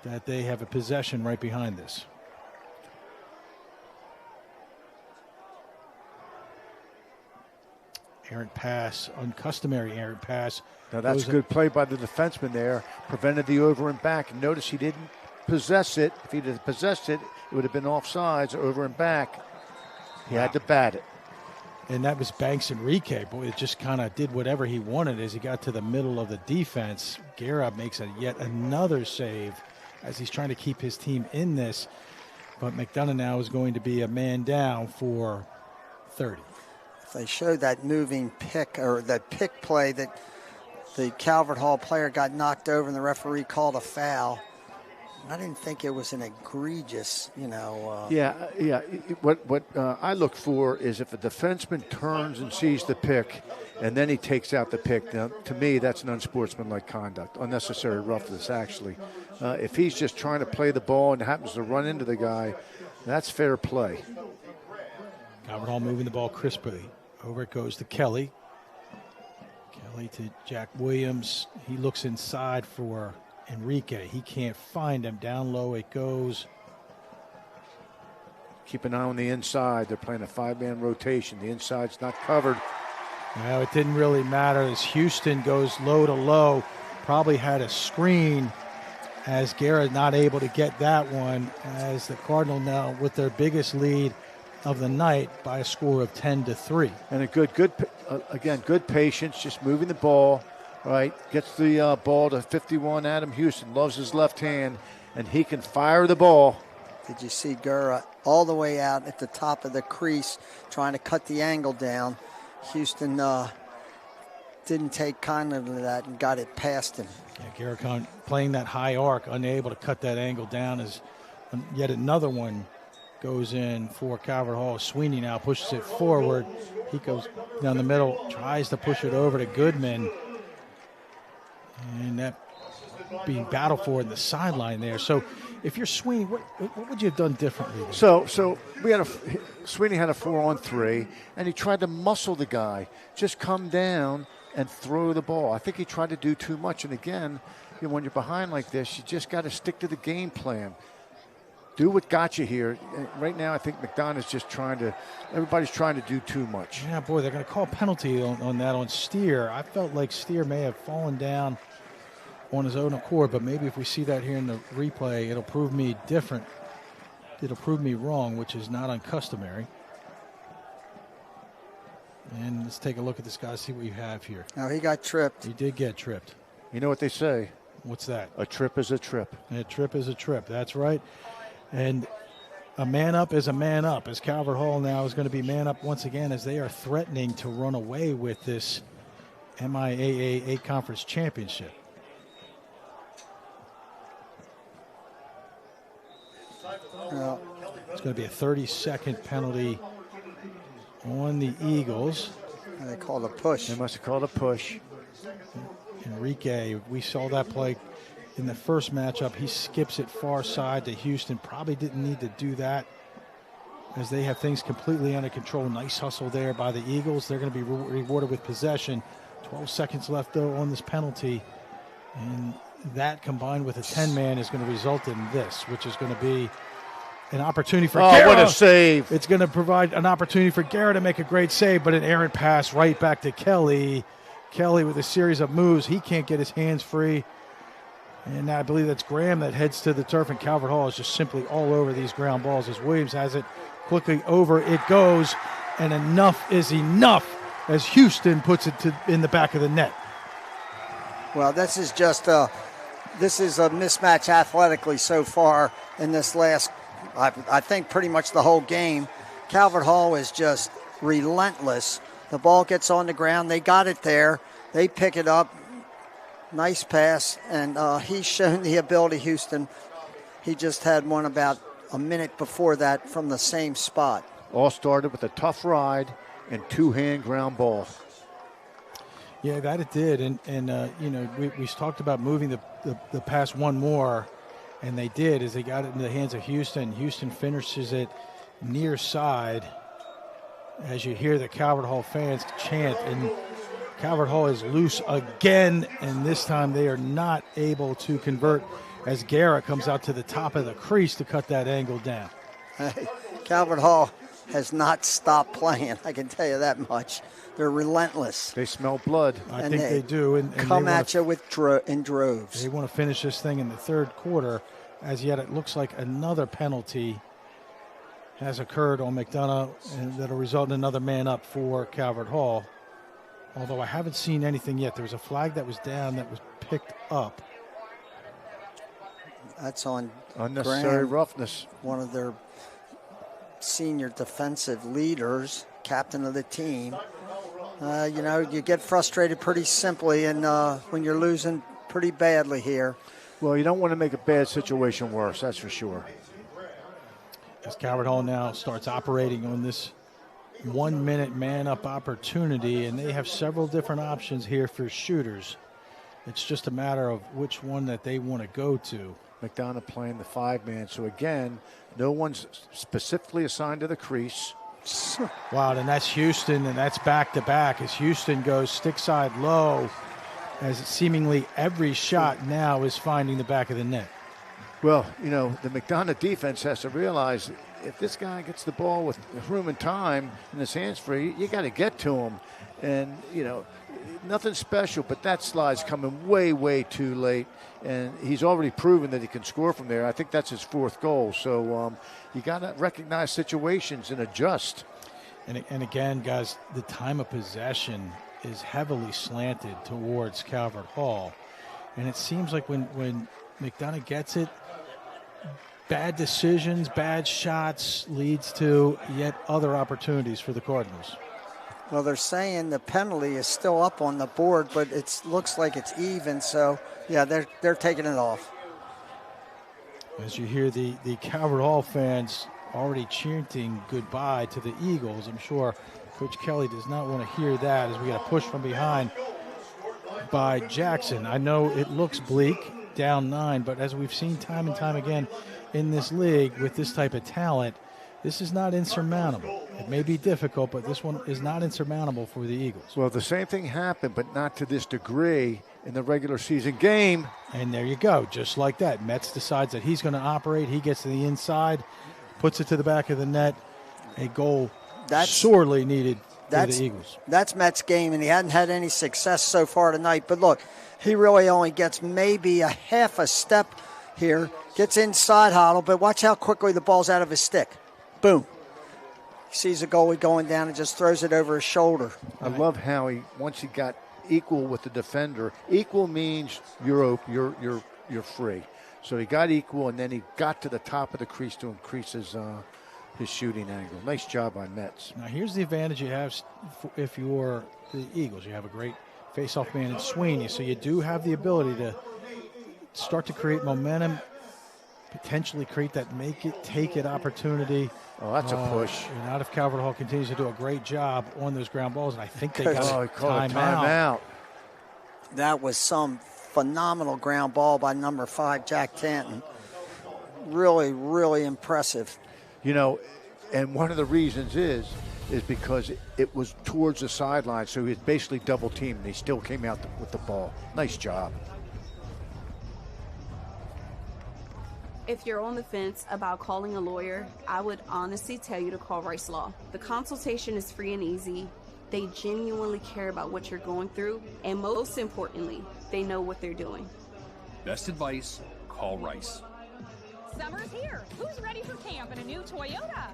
that they have a possession right behind this. Errant pass, uncustomary errant pass. Now that's a good play by the defenseman there. Prevented the over and back. Notice he didn't possess it. If he'd have possessed it, it would have been offsides, over and back. He had to bat it. And that was Banks Enrique. Boy, it just kind of did whatever he wanted as he got to the middle of the defense. Guerra makes yet another save as he's trying to keep his team in this. But McDonogh now is going to be a man down for 30. If they showed that moving pick or that pick play that the Calvert Hall player got knocked over and the referee called a foul, I didn't think it was an egregious, Yeah. What I look for is if a defenseman turns and sees the pick and then he takes out the pick. Now, to me, that's an unsportsmanlike conduct, unnecessary roughness, actually. If he's just trying to play the ball and happens to run into the guy, that's fair play. Calvert Hall moving the ball crisply. Over it goes to Kelly. Kelly to Jack Williams. He looks inside for Enrique. He can't find him. Down low it goes. Keep an eye on the inside. They're playing a 5-man rotation. The inside's not covered. Well, it didn't really matter as Houston goes low to low. Probably had a screen as Guerra not able to get that one, as the Cardinal now with their biggest lead of the night by a score of 10-3. And a good patience, just moving the ball. Right, gets the ball to 51. Adam Houston loves his left hand, and he can fire the ball. Did you see Guerra all the way out at the top of the crease trying to cut the angle down? Houston didn't take kindly to that and got it past him. Yeah, Guerra playing that high arc, unable to cut that angle down as yet another one goes in for Calvert Hall. Sweeney now pushes it forward. He goes down the middle, tries to push it over to Goodman. And that being battled for in the sideline there. So if you're Sweeney, what would you have done differently there? So we had Sweeney had a 4-on-3, and he tried to muscle the guy. Just come down and throw the ball. I think he tried to do too much. And again, when you're behind like this, you just got to stick to the game plan. Do what got you here. Right now, I think McDonogh's just everybody's trying to do too much. Yeah, boy, they're going to call penalty on that on Steer. I felt like Steer may have fallen down on his own accord, but maybe if we see that here in the replay, it'll prove me different. It'll prove me wrong, which is not uncustomary. And let's take a look at this guy, see what you have here. Now he got tripped. He did get tripped. You know what they say? What's that? A trip is a trip. A trip is a trip. That's right. And a man up is a man up, as Calvert Hall now is going to be man up once again as they are threatening to run away with this MIAA 8 Conference Championship. It's going to be a 30-second penalty on the Eagles. They called a push. They must have called a push. Enrique, we saw that play in the first matchup. He skips it far side to Houston. Probably didn't need to do that as they have things completely under control. Nice hustle there by the Eagles. They're going to be rewarded with possession. 12 seconds left, though, on this penalty. And that combined with a 10-man is going to result in this, which is going to be an opportunity for Guerra. What a save. It's going to provide an opportunity for Guerra to make a great save, but an errant pass right back to Kelly. Kelly with a series of moves. He can't get his hands free. And I believe that's Graham that heads to the turf, and Calvert Hall is just simply all over these ground balls as Williams has it quickly over. It goes, and enough is enough as Houston puts it in the back of the net. Well, this is a mismatch athletically so far in this last, I think pretty much the whole game. Calvert Hall is just relentless. The ball gets on the ground. They got it there. They pick it up. Nice pass. And he's shown the ability, Houston. He just had one about a minute before that from the same spot. All started with a tough ride and two-hand ground ball. Yeah, that it did. And we talked about moving the pass one more, and they did as they got it into the hands of Houston. Houston finishes it near side as you hear the Calvert Hall fans chant, and Calvert Hall is loose again, and this time they are not able to convert as Guerra comes out to the top of the crease to cut that angle down. Calvert Hall has not stopped playing, I can tell you that much. They're relentless. They smell blood. I think they do. And come at you in droves. They want to finish this thing in the third quarter. As yet, it looks like another penalty has occurred on McDonogh, and that'll result in another man up for Calvert Hall. Although I haven't seen anything yet. There was a flag that was down that was picked up. That's on unnecessary Graham, roughness. One of their senior defensive leaders, captain of the team. You get frustrated pretty simply, and when you're losing pretty badly here. Well, you don't want to make a bad situation worse, that's for sure. As Calvert Hall now starts operating on this 1 minute man up opportunity, and they have several different options here for shooters. It's just a matter of which one that they want to go to. McDonogh playing the 5-man, so again, no one's specifically assigned to the crease. Wow, and that's Houston, and that's back-to-back as Houston goes stick side low, as seemingly every shot now is finding the back of the net. Well, the McDonogh defense has to realize if this guy gets the ball with room and time and his hands free, you got to get to him. And, nothing special, but that slide's coming way, way too late. And he's already proven that he can score from there. I think that's his 4th goal. So you got to recognize situations and adjust. And again, guys, the time of possession is heavily slanted towards Calvert Hall. And it seems like when McDonogh gets it, bad decisions, bad shots leads to yet other opportunities for the Cardinals. Well, they're saying the penalty is still up on the board, but it looks like it's even. So, yeah, they're taking it off. As you hear the Calvert Hall fans already chanting goodbye to the Eagles, I'm sure Coach Kelly does not want to hear that as we got a push from behind by Jackson. I know it looks bleak, down 9, but as we've seen time and time again in this league with this type of talent, this is not insurmountable. It may be difficult, but this one is not insurmountable for the Eagles. Well, the same thing happened, but not to this degree in the regular season game. And there you go, just like that. Metz decides that he's going to operate. He gets to the inside, puts it to the back of the net. A goal that's sorely needed for the Eagles. That's Met's game, and he hadn't had any success so far tonight. But look, he really only gets maybe a half a step here, gets inside Hoddle, but watch how quickly the ball's out of his stick. Boom. He sees a goalie going down and just throws it over his shoulder. I love how once he got equal with the defender, equal means you're free. So he got equal, and then he got to the top of the crease to increase his shooting angle. Nice job by Metz. Now here's the advantage you have if you're the Eagles. You have a great face-off man in Sweeney, so you do have the ability to start to create momentum, potentially create that make-it-take-it opportunity. Oh, that's a push. And out if Calvert Hall continues to do a great job on those ground balls, and I think they got a timeout. That was some phenomenal ground ball by number 5, Jack Tanton. Really, really impressive. And one of the reasons is because it was towards the sideline, so he was basically double-teamed, and he still came out with the ball. Nice job. If you're on the fence about calling a lawyer, I would honestly tell you to call Rice Law. The consultation is free and easy. They genuinely care about what you're going through, and most importantly, they know what they're doing. Best advice, call Rice. Summer's here. Who's ready for camp in a new Toyota?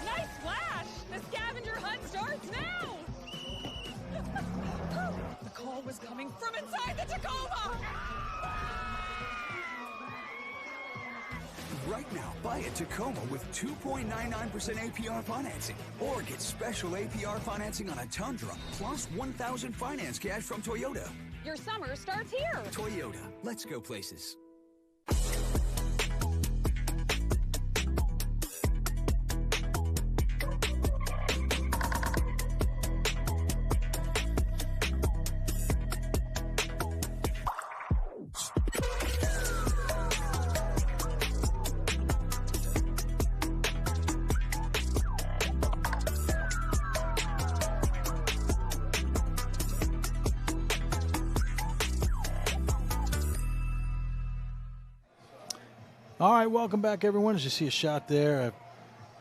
Nice flash! The scavenger hunt starts now! The call was coming from inside the Tacoma! Right now, buy a Tacoma with 2.99% APR financing, or get special APR financing on a Tundra, plus $1,000 finance cash from Toyota. Your summer starts here. Toyota, let's go places. All right, welcome back, everyone. As you see a shot there,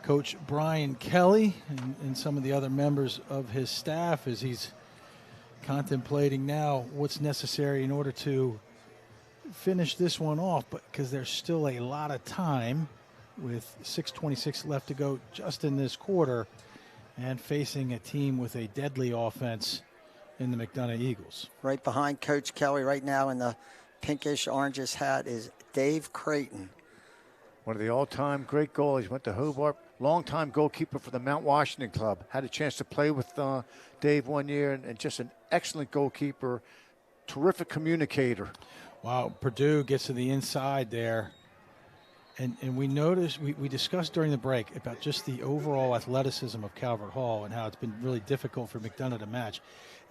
Coach Brian Kelly and some of the other members of his staff as he's contemplating now what's necessary in order to finish this one off, but because there's still a lot of time with 6:26 left to go just in this quarter and facing a team with a deadly offense in the McDonogh Eagles. Right behind Coach Kelly right now in the pinkish orangish hat is Dave Creighton. One of the all-time great goalies. Went to Hobart, longtime goalkeeper for the Mount Washington club. Had a chance to play with Dave one year, and just an excellent goalkeeper, terrific communicator. Wow, Purdue gets to the inside there. And we noticed, we discussed during the break about just the overall athleticism of Calvert Hall and how it's been really difficult for McDonogh to match.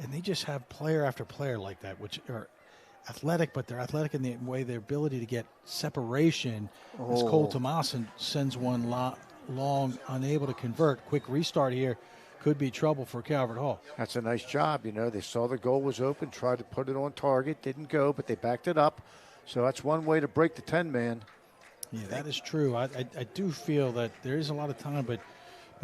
And they just have player after player like that, which are athletic, but they're athletic in the way their ability to get separation. As Cole Tomasin sends one long, unable to convert. Quick restart here could be trouble for Calvert Hall. That's a nice job. You know, they saw the goal was open, tried to put it on target, didn't go, but they backed it up. So that's one way to break the 10-man. Yeah, that is true. I do feel that there is a lot of time, but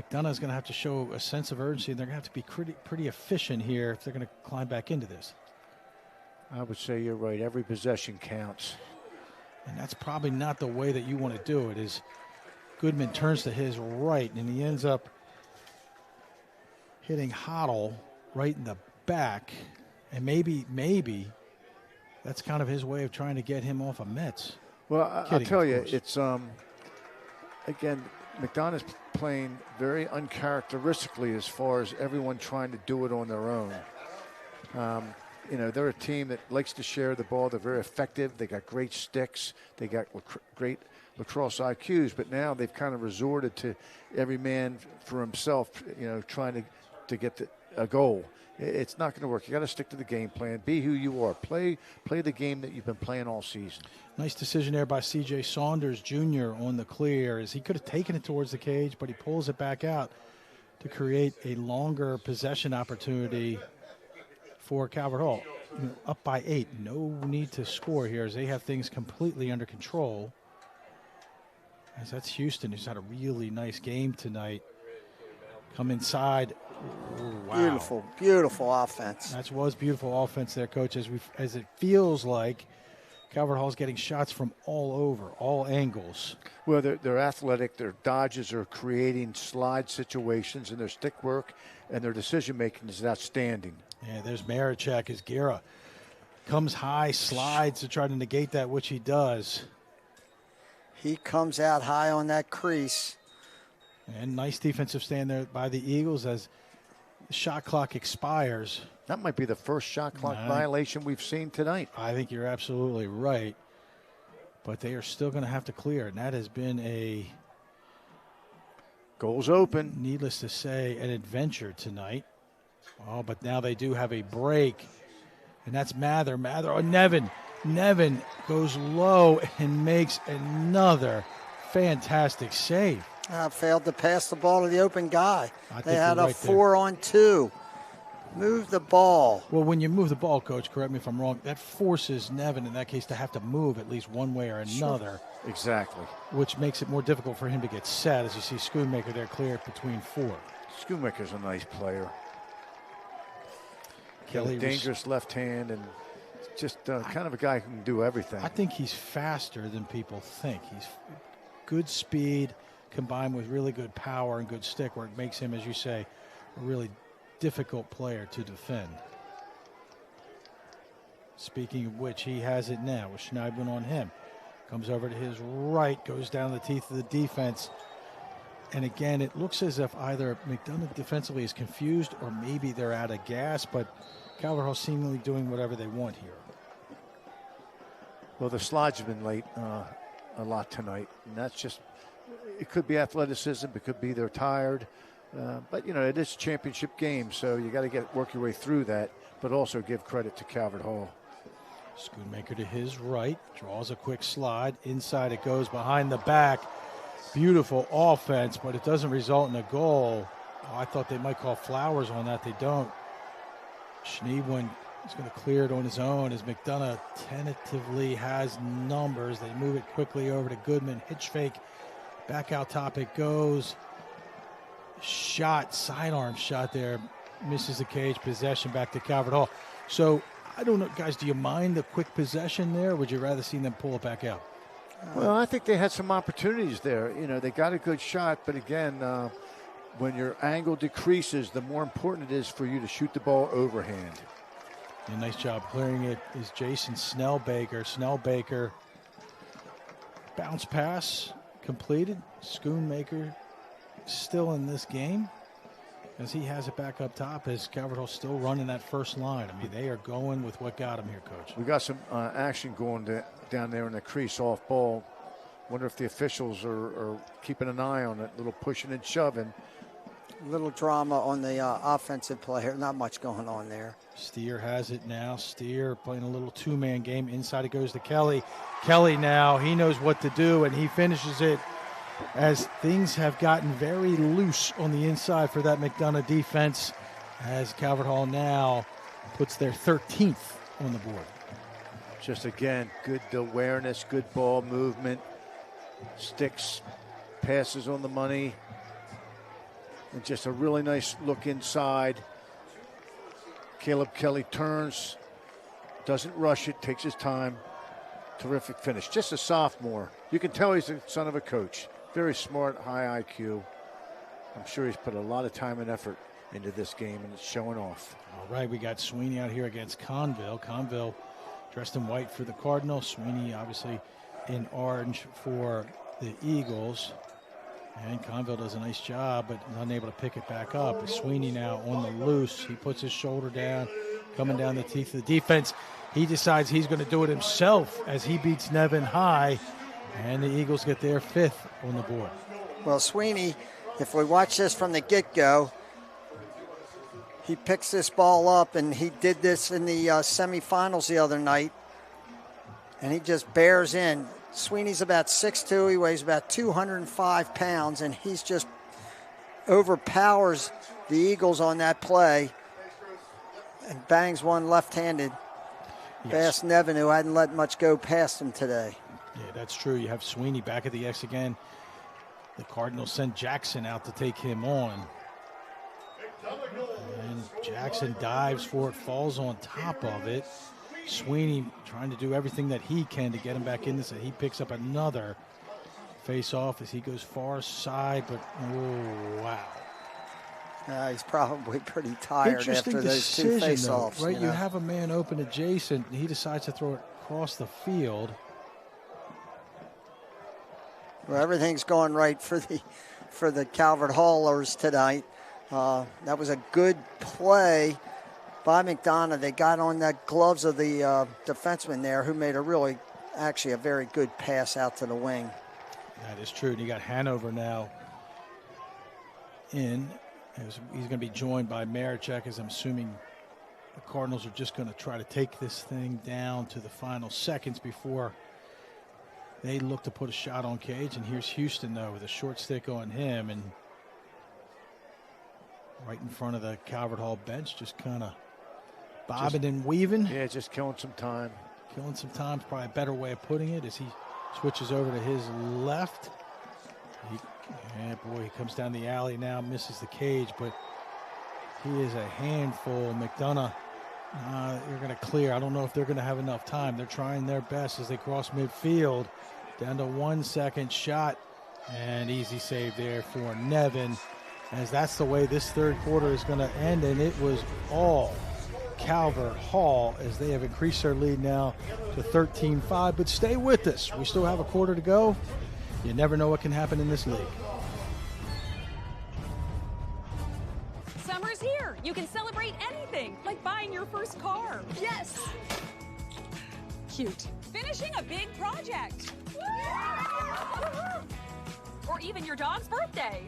McDonogh is going to have to show a sense of urgency, and they're going to have to be pretty efficient here if they're going to climb back into this. I would say you're right. Every possession counts. And that's probably not the way that you want to do it. Is Goodman turns to his right, and he ends up hitting Hoddle right in the back. And maybe that's kind of his way of trying to get him off of Metz. Well, I'll tell you, it's, again, McDonough's playing very uncharacteristically as far as everyone trying to do it on their own. You know, they're a team that likes to share the ball. They're very effective. They got great sticks. They got great lacrosse IQs, but now they've kind of resorted to every man for himself, you know, trying to get a goal. It's not going to work. You got to stick to the game plan. Be who you are. Play the game that you've been playing all season. Nice decision there by C.J. Saunders Jr. on the clear, as he could have taken it towards the cage, but he pulls it back out to create a longer possession opportunity for Calvert Hall. You know, up by 8. No need to score here as they have things completely under control. As that's Houston, who's had a really nice game tonight. Come inside. Ooh, wow. Beautiful offense. That was beautiful offense there, Coach, as it feels like Calvert Hall's getting shots from all over, all angles. Well, they're athletic. Their dodges are creating slide situations, and their stick work and their decision-making is outstanding. Yeah, there's Marichek as Guerra comes high, slides to try to negate that, which he does. He comes out high on that crease. And nice defensive stand there by the Eagles as the shot clock expires. That might be the first shot clock violation we've seen tonight. I think you're absolutely right. But they are still going to have to clear. And that has been a... Goals open. Needless to say, an adventure tonight. Oh, but now they do have a break. And that's Mather. Oh, Nevin goes low and makes another fantastic save. Failed to pass the ball to the open guy. They had a right 4-on-2. Move the ball. Well, when you move the ball, Coach, correct me if I'm wrong, that forces Nevin in that case to have to move at least one way or another. Sure. Exactly. Which makes it more difficult for him to get set, as you see Schoonmaker there clear between 4. Schoonmaker's a nice player. Kelly, dangerous left hand, and just kind of a guy who can do everything. I think he's faster than people think. He's good speed combined with really good power and good stick work makes him, as you say, a really difficult player to defend. Speaking of which, he has it now with Schneidman on him. Comes over to his right, goes down the teeth of the defense. And again, it looks as if either McDonogh defensively is confused or maybe they're out of gas, but Calvert Hall seemingly doing whatever they want here. Well, the slides have been late a lot tonight, and that's just, it could be athleticism, it could be they're tired, but you know, it is a championship game, so you got to work your way through that, but also give credit to Calvert Hall. Schoonmaker to his right, draws a quick slide, inside it goes behind the back. Beautiful offense, but it doesn't result in a goal. Oh, I thought they might call Flowers on that. They don't. Schneebwin is going to clear it on his own as McDonogh tentatively has numbers. They move it quickly over to Goodman. Hitch fake. Back out top it goes. shot, sidearm shot there, misses the cage, possession back to Calvert Hall. So I don't know, guys, do you mind the quick possession there, or would you rather see them pull it back out? Well, I think they had some opportunities there. You know, they got a good shot, but again, when your angle decreases, the more important it is for you to shoot the ball overhand. A nice job clearing it is Jason Snellbaker. Snellbaker, bounce pass completed. Schoonmaker still in this game as he has it back up top as Calvert Hall still running that first line. I mean, they are going with what got them here, Coach. We got some action going down there in the crease off ball. Wonder if the officials are keeping an eye on it, a little pushing and shoving. Little drama on the offensive play here. Not much going on there. Steer has it now. Steer playing a little two-man game. Inside it goes to Kelly. Kelly now, he knows what to do, and he finishes it as things have gotten very loose on the inside for that McDonogh defense as Calvert Hall now puts their 13th on the board. Just, again, good awareness, good ball movement, sticks, passes on the money, and just a really nice look inside. Caleb Kelly turns, doesn't rush it, takes his time. Terrific finish. Just a sophomore. You can tell he's the son of a coach. Very smart, high IQ. I'm sure he's put a lot of time and effort into this game, and it's showing off. All right, we got Sweeney out here against Conville. Conville dressed in white for the Cardinals. Sweeney obviously in orange for the Eagles. And Conville does a nice job, but unable to pick it back up. Sweeney now on the loose. He puts his shoulder down, coming down the teeth of the defense. He decides he's going to do it himself as he beats Nevin high, and the Eagles get their 5th on the board. Well, Sweeney, if we watch this from the get-go, he picks this ball up, and he did this in the semifinals the other night, and he just bears in. Sweeney's about 6'2", he weighs about 205 pounds, and he's just overpowers the Eagles on that play and bangs one left-handed past Nevin, who hadn't let much go past him today. Yeah, that's true. You have Sweeney back at the X again. The Cardinals sent Jackson out to take him on. And Jackson dives for it, falls on top of it. Sweeney trying to do everything that he can to get him back in this. He picks up another face-off as he goes far side, but oh, wow. He's probably pretty tired after those two face-offs. Right, you have a man open adjacent, and he decides to throw it across the field. Well, everything's going right for the Calvert Hallers tonight. That was a good play by McDonogh. They got on the gloves of the defenseman there, who made actually a very good pass out to the wing. That is true. And you got Hanover now in. He's going to be joined by Marichek, as I'm assuming the Cardinals are just going to try to take this thing down to the final seconds before they look to put a shot on cage. And here's Houston, though, with a short stick on him. And right in front of the Calvert Hall bench, just kind of bobbing and weaving. Yeah, just killing some time. Killing some time is probably a better way of putting it as he switches over to his left. He comes down the alley now, misses the cage, but he is a handful. McDonogh, they're going to clear. I don't know if they're going to have enough time. They're trying their best as they cross midfield. Down to 1 second shot, and easy save there for Nevin, as that's the way this third quarter is going to end, and it was all Calvert Hall as they have increased their lead now to 13-5. But stay with us. We still have a quarter to go. You never know what can happen in this league. Summer's here. You can celebrate anything, like buying your first car. Yes. Cute. Finishing a big project. Or even your dog's birthday.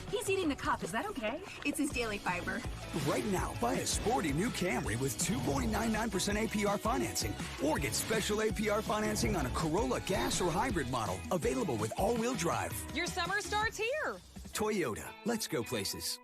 He's eating the cup. Is that okay? It's his daily fiber. Right now, buy a sporty new Camry with 2.99% APR financing, or get special APR financing on a Corolla gas or hybrid model, available with all-wheel drive. Your summer starts here. Toyota, let's go places.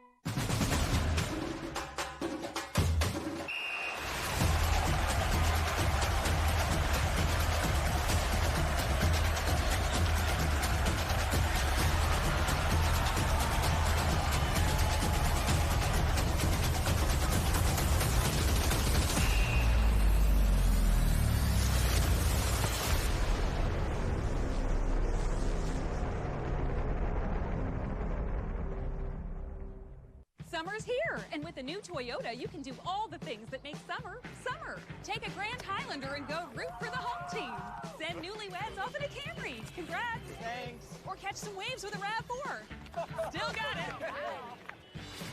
Summer's here, and with the new Toyota, you can do all the things that make summer, summer. Take a Grand Highlander and go root for the home team. Send newlyweds off in a Camry. Congrats. Thanks. Or catch some waves with a RAV4. Still got it.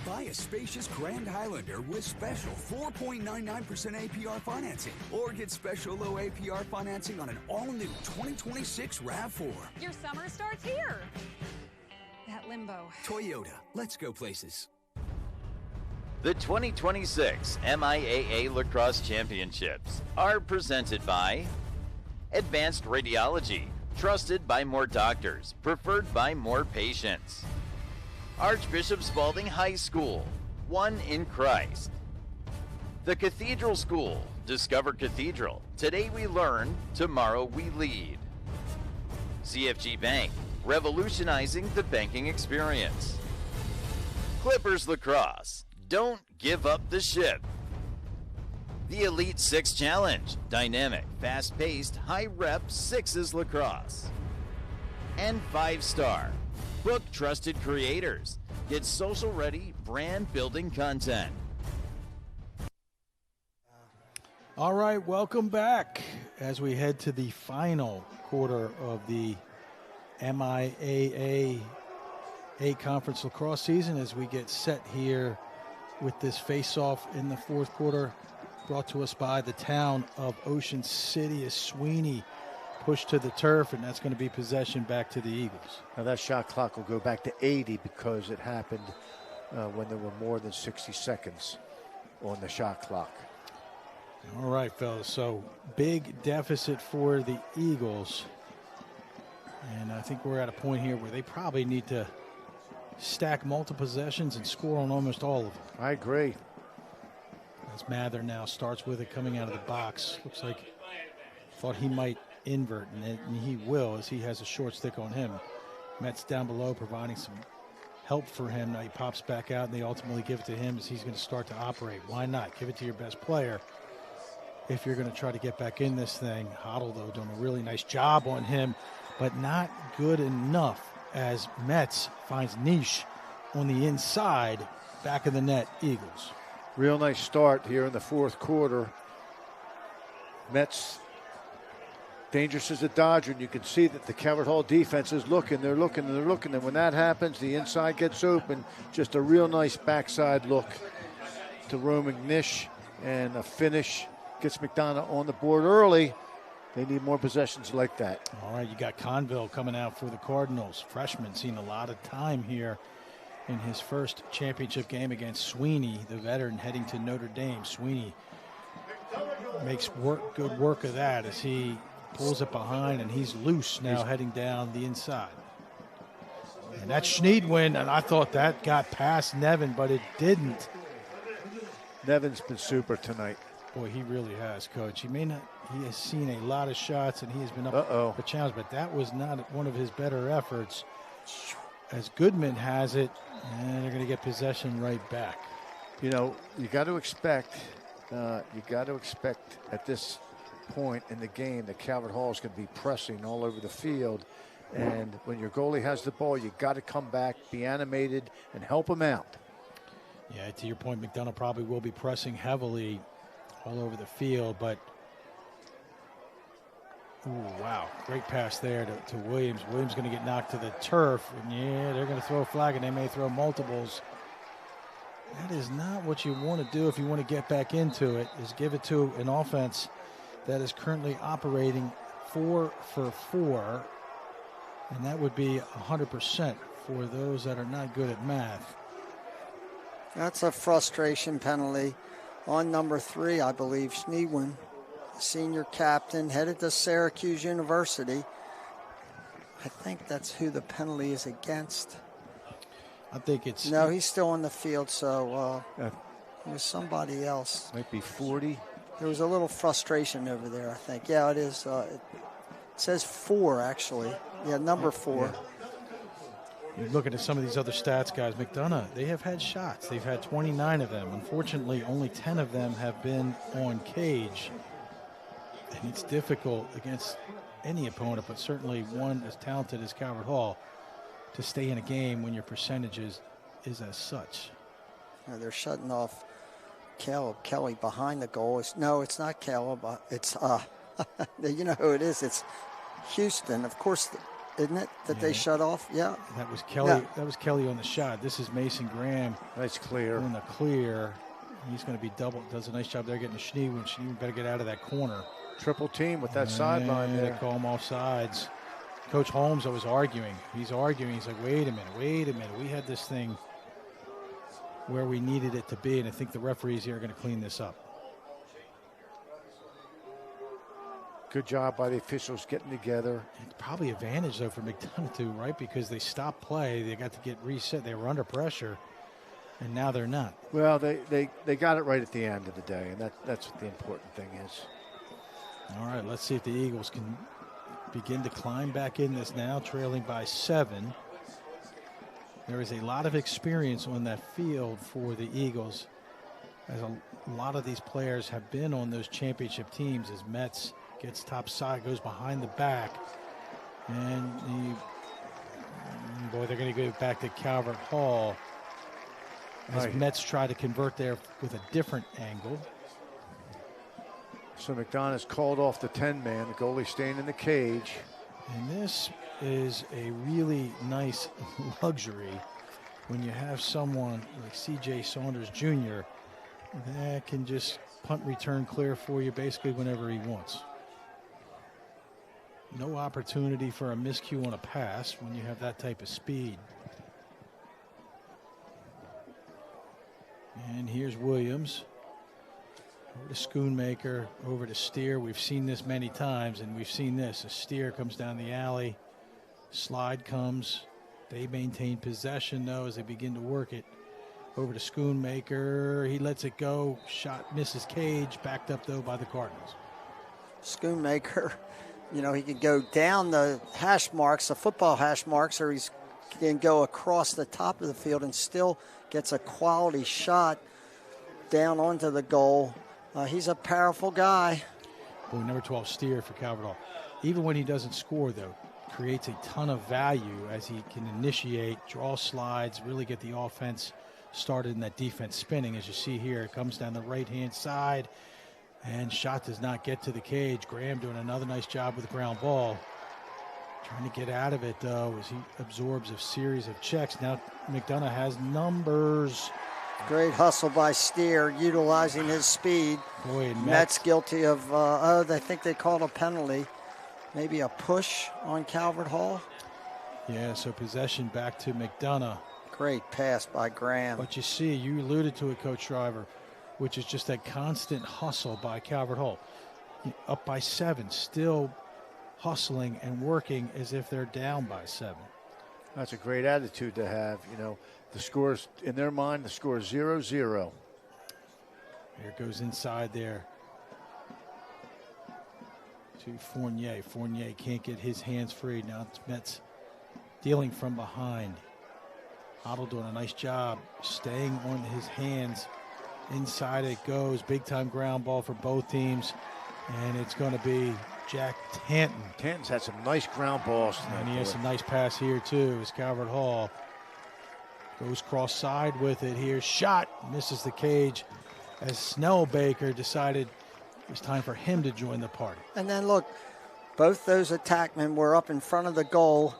Buy a spacious Grand Highlander with special 4.99% APR financing, or get special low APR financing on an all-new 2026 RAV4. Your summer starts here. That limbo. Toyota, let's go places. The 2026 MIAA Lacrosse Championships are presented by Advanced Radiology, trusted by more doctors, preferred by more patients. Archbishop Spalding High School, one in Christ. The Cathedral School, discover Cathedral. Today we learn, tomorrow we lead. CFG Bank, revolutionizing the banking experience. Clippers Lacrosse, don't give up the ship. The Elite Six Challenge, dynamic, fast-paced, high-rep sixes lacrosse. And 5-star, book trusted creators. Get social-ready, brand-building content. All right, welcome back as we head to the final quarter of the MIAA A-Conference lacrosse season as we get set here with this face-off in the fourth quarter, brought to us by the town of Ocean City as Sweeney pushed to the turf, and that's going to be possession back to the Eagles. Now that shot clock will go back to 80 because it happened when there were more than 60 seconds on the shot clock. All right, fellas, so big deficit for the Eagles. And I think we're at a point here where they probably need to stack multiple possessions and score on almost all of them. I agree. As Mather now starts with it coming out of the box. Looks like thought he might invert, and he will as he has a short stick on him. Met's down below providing some help for him. Now he pops back out, and they ultimately give it to him as he's going to start to operate. Why not? Give it to your best player if you're going to try to get back in this thing. Hoddle, though, doing a really nice job on him, but not good enough as Metz finds niche on the inside, back of the net, Eagles. Real nice start here in the fourth quarter. Metz dangerous as a Dodger, and you can see that the Calvert Hall defense is looking. They're looking, and they're looking, and when that happens, the inside gets open. Just a real nice backside look to roaming Nish, and a finish gets McDonogh on the board early. They need more possessions like that. All right, you got Conville coming out for the Cardinals. Freshman seen a lot of time here in his first championship game against Sweeney, the veteran heading to Notre Dame. Sweeney makes good work of that as he pulls it behind, and he's loose now heading down the inside. And that's Schneidwin, and I thought that got past Nevin, but it didn't. Nevin's been super tonight. Boy, he really has, Coach. He has seen a lot of shots, and he has been up for challenge, but that was not one of his better efforts. As Goodman has it, and they're going to get possession right back. You know, you got to expect at this point in the game that Calvert Hall is going to be pressing all over the field, and when your goalie has the ball, you got to come back, be animated, and help him out. Yeah, to your point, McDonogh probably will be pressing heavily all over the field, but ooh, wow, great pass there to Williams. Williams going to get knocked to the turf, and yeah, they're going to throw a flag, and they may throw multiples. That is not what you want to do if you want to get back into it, is give it to an offense that is currently operating 4 for 4, and that would be 100% for those that are not good at math. That's a frustration penalty on number 3, I believe, Schneidwin, senior captain, headed to Syracuse University. I think that's who the penalty is against. I think it's... No, he's still on the field, so it was somebody else. Might be 40. There was a little frustration over there, I think. Yeah, it is. It says 4, actually. Yeah, number 4. Yeah. You're looking at some of these other stats, guys. McDonogh, they have had shots. They've had 29 of them. Unfortunately, only 10 of them have been on cage. And it's difficult against any opponent, but certainly one as talented as Calvert Hall, to stay in a game when your percentage is as such. They're shutting off Caleb Kelly behind the goal. It's not Caleb. It's you know who it is. It's Houston, of course, isn't it? That they shut off. Yeah. That was Kelly. Yeah. That was Kelly on the shot. This is Mason Graham. Nice clear. On the clear. He's going to be double. Does a nice job there getting the Schneeman. Schneeman better get out of that corner. Triple team with that sideline there. They call him off sides. Coach Holmes was arguing. He's arguing. He's like, wait a minute. We had this thing where we needed it to be, and I think the referees here are going to clean this up. Good job by the officials getting together. It's probably advantage, though, for McDonogh, too, right? Because they stopped play. They got to get reset. They were under pressure, and now they're not. Well, they got it right at the end of the day, and that's what the important thing is. All right, let's see if the Eagles can begin to climb back in this now, trailing by 7. There is a lot of experience on that field for the Eagles, as a lot of these players have been on those championship teams. As Metz gets top side, goes behind the back, and boy, they're going to go back to Calvert Hall as Metz try to convert there with a different angle. So McDonough's called off the 10-man, the goalie staying in the cage. And this is a really nice luxury when you have someone like C.J. Saunders Jr. that can just punt return clear for you basically whenever he wants. No opportunity for a miscue on a pass when you have that type of speed. And here's Williams. Over to Schoonmaker, over to Steer. We've seen this many times, and we've seen this. A Steer comes down the alley, slide comes. They maintain possession, though, as they begin to work it. Over to Schoonmaker. He lets it go. Shot misses cage. Backed up, though, by the Cardinals. Schoonmaker, you know, he can go down the hash marks, the football hash marks, or he can go across the top of the field and still gets a quality shot down onto the goal. He's a powerful guy. Boy, number 12, Steer for Calvert Hall. Even when he doesn't score, though, creates a ton of value as he can initiate, draw slides, really get the offense started and that defense spinning. As you see here, it comes down the right-hand side, and shot does not get to the cage. Graham doing another nice job with the ground ball. Trying to get out of it, though, as he absorbs a series of checks. Now McDonogh has numbers. Great hustle by Steer, utilizing his speed. Boy, and Metz guilty of, I think they called a penalty. Maybe a push on Calvert Hall. Yeah, so possession back to McDonogh. Great pass by Graham. But you see, you alluded to it, Coach Shriver, which is just that constant hustle by Calvert Hall. Up by 7, still hustling and working as if they're down by 7. That's a great attitude to have, you know. The score's, in their mind, the score is 0-0. Here it goes inside there to Fournier. Fournier can't get his hands free. Now it's Metz dealing from behind. Otto doing a nice job staying on his hands. Inside it goes. Big-time ground ball for both teams. And it's going to be Jack Tanton. Tanton's had some nice ground balls tonight. And he has some nice pass here, too, as Calvert Hall goes cross side with it here. Shot misses the cage as Snellbaker decided it was time for him to join the party. And then look, both those attackmen were up in front of the goal.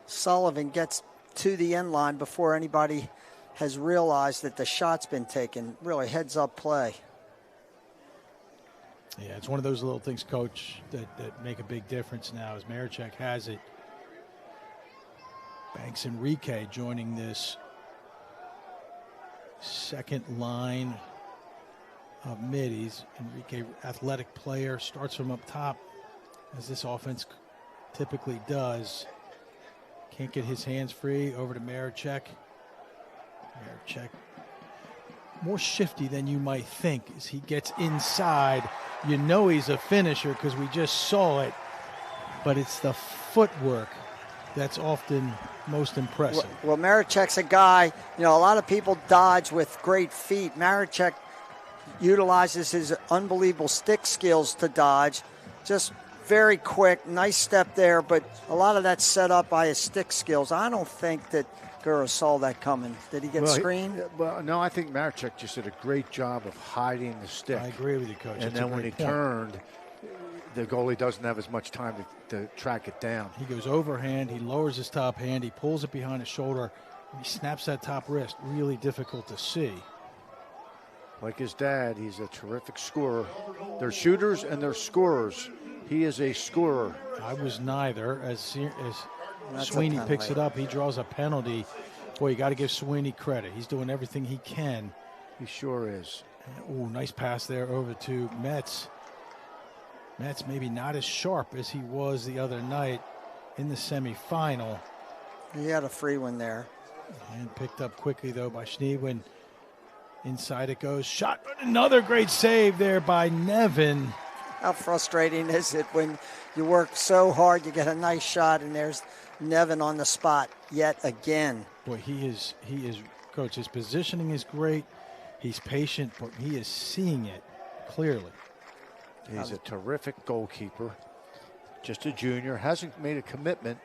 Sullivan gets to the end line before anybody has realized that the shot's been taken. Really heads up play. Yeah, it's one of those little things, Coach, that make a big difference now as Marichek has it. Banks Enrique joining this second line of middies. Enrique, athletic player, starts from up top, as this offense typically does. Can't get his hands free. Over to Marichek. Marichek, more shifty than you might think as he gets inside. You know he's a finisher because we just saw it, but it's the footwork that's often most impressive. Well, Marichek's a guy, you know, a lot of people dodge with great feet. Marichek utilizes his unbelievable stick skills to dodge. Just very quick, nice step there, but a lot of that's set up by his stick skills. I don't think that Gura saw that coming. Did he get screened? Well, no, I think Marchek just did a great job of hiding the stick. I agree with you, Coach. And then when he turned, the goalie doesn't have as much time to track it down. He goes overhand, he lowers his top hand, he pulls it behind his shoulder, and he snaps that top wrist. Really difficult to see. Like his dad, he's a terrific scorer. They're shooters and they're scorers. He is a scorer. I was neither. As Sweeney picks it up, he draws a penalty. Boy, you got to give Sweeney credit. He's doing everything he can. He sure is. Ooh, nice pass there over to Metz. Metz maybe not as sharp as he was the other night in the semifinal. He had a free one there. And picked up quickly, though, by Schneewin. Inside it goes. Shot. Another great save there by Nevin. How frustrating is it when you work so hard, you get a nice shot, and there's Nevin on the spot yet again. Boy, he is, Coach, his positioning is great. He's patient, but he is seeing it clearly. He's a terrific goalkeeper. Just a junior, hasn't made a commitment.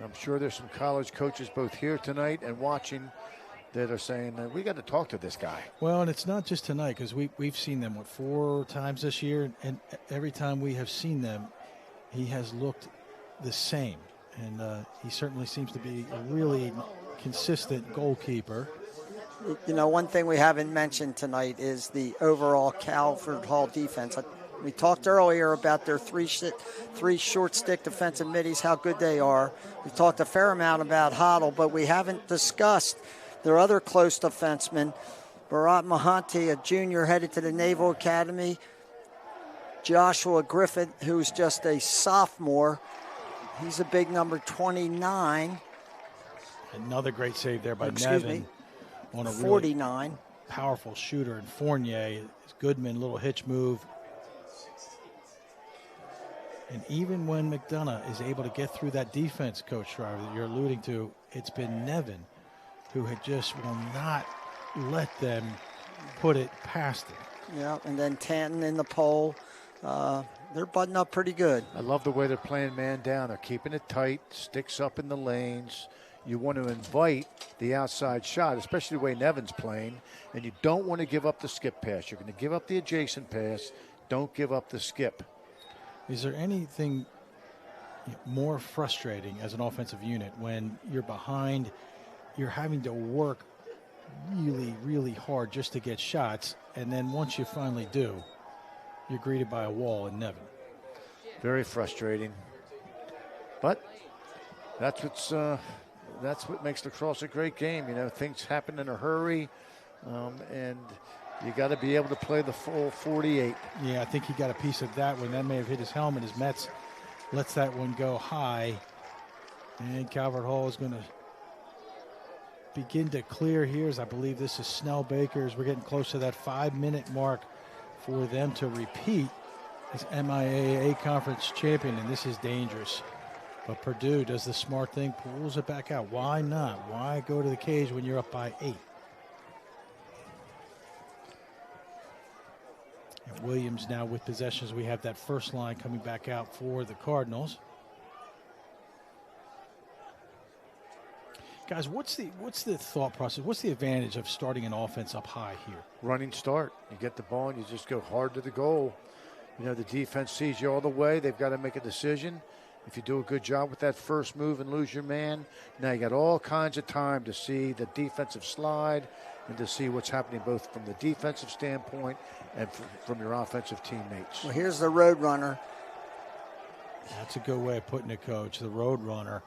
I'm sure there's some college coaches both here tonight and watching that are saying that we got to talk to this guy. Well, and it's not just tonight, because we've seen them, 4 times this year, and every time we have seen them, he has looked the same. And he certainly seems to be a really consistent goalkeeper. You know, one thing we haven't mentioned tonight is the overall Calvert Hall defense. We talked earlier about their three short stick defensive middies, how good they are. We talked a fair amount about Hoddle, but we haven't discussed their other close defensemen. Bharat Mahanti, a junior headed to the Naval Academy. Joshua Griffith, who's just a sophomore. He's a big number 29. Another great save there by Excuse Nevin. me. On a 49. Really powerful shooter. And Fournier, Goodman, little hitch move. And even when McDonogh is able to get through that defense, Coach Shriver, that you're alluding to, it's been Nevin who had just will not let them put it past him. Yeah, and then Tanton in the pole. They're butting up pretty good. I love the way they're playing man down. They're keeping it tight, sticks up in the lanes. You want to invite the outside shot, especially the way Nevin's playing, and you don't want to give up the skip pass. You're going to give up the adjacent pass. Don't give up the skip. Is there anything more frustrating as an offensive unit when you're behind, you're having to work really, really hard just to get shots, and then once you finally do, you're greeted by a wall in Nevin? Very frustrating. But that's what makes lacrosse a great game. You know, things happen in a hurry, and you got to be able to play the full 48. Yeah, I think he got a piece of that one. That may have hit his helmet as Metz lets that one go high. And Calvert Hall is going to begin to clear here, as I believe this is Snell Baker's. We're getting close to that 5-minute mark for them to repeat as MIAA conference champion, and this is dangerous. But Purdue does the smart thing, pulls it back out. Why not? Why go to the cage when you're up by 8? And Williams now with possessions. We have that first line coming back out for the Cardinals. Guys, what's the thought process? What's the advantage of starting an offense up high here? Running start. You get the ball and you just go hard to the goal. You know, the defense sees you all the way. They've got to make a decision. If you do a good job with that first move and lose your man, now you got all kinds of time to see the defensive slide and to see what's happening both from the defensive standpoint and from your offensive teammates. Well, here's the road runner. That's a good way of putting it, Coach. The road runner.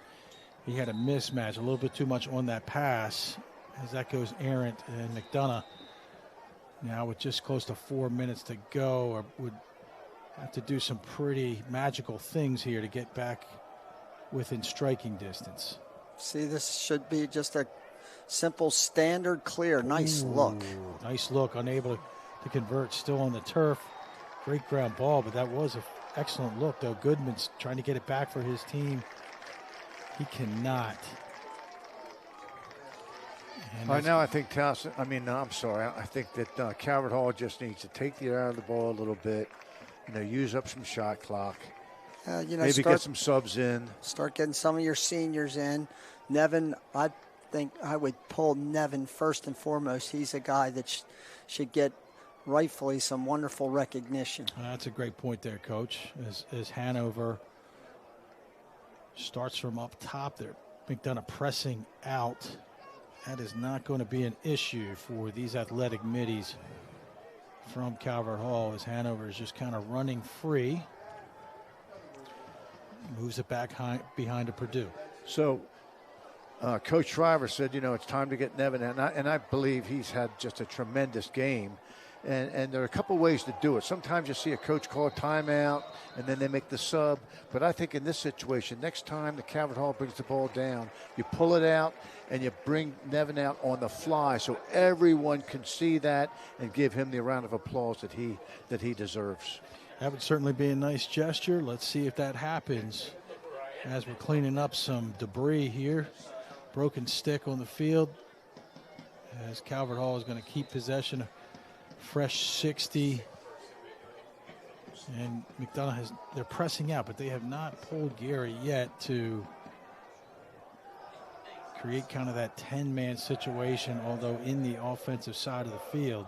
He had a mismatch, a little bit too much on that pass as that goes errant. And McDonogh now with just close to 4 minutes to go would have to do some pretty magical things here to get back within striking distance. See, this should be just a simple standard clear. Nice look. Nice look. Unable to convert, still on the turf. Great ground ball, but that was an excellent look, though. Goodman's trying to get it back for his team. He cannot. Right now, I think Towson, I think that Calvert Hall just needs to take the air out of the ball a little bit, use up some shot clock. Maybe get some subs in. Start getting some of your seniors in. Nevin, I think I would pull Nevin first and foremost. He's a guy that should get rightfully some wonderful recognition. That's a great point there, Coach. As Hanover starts from up top there, McDonogh pressing out. That is not going to be an issue for these athletic middies from Calvert Hall, as Hanover is just kind of running free. Moves it back behind to Purdue. So Coach Shriver said, it's time to get Nevin. And I believe he's had just a tremendous game. And there are a couple ways to do it. Sometimes you see a coach call a timeout, and then they make the sub. But I think in this situation, next time the Calvert Hall brings the ball down, you pull it out, and you bring Nevin out on the fly so everyone can see that and give him the round of applause that he deserves. That would certainly be a nice gesture. Let's see if that happens as we're cleaning up some debris here. Broken stick on the field as Calvert Hall is going to keep possession. Fresh 60. And McDonogh they're pressing out, but they have not pulled Gary yet to create kind of that 10-man situation, although in the offensive side of the field.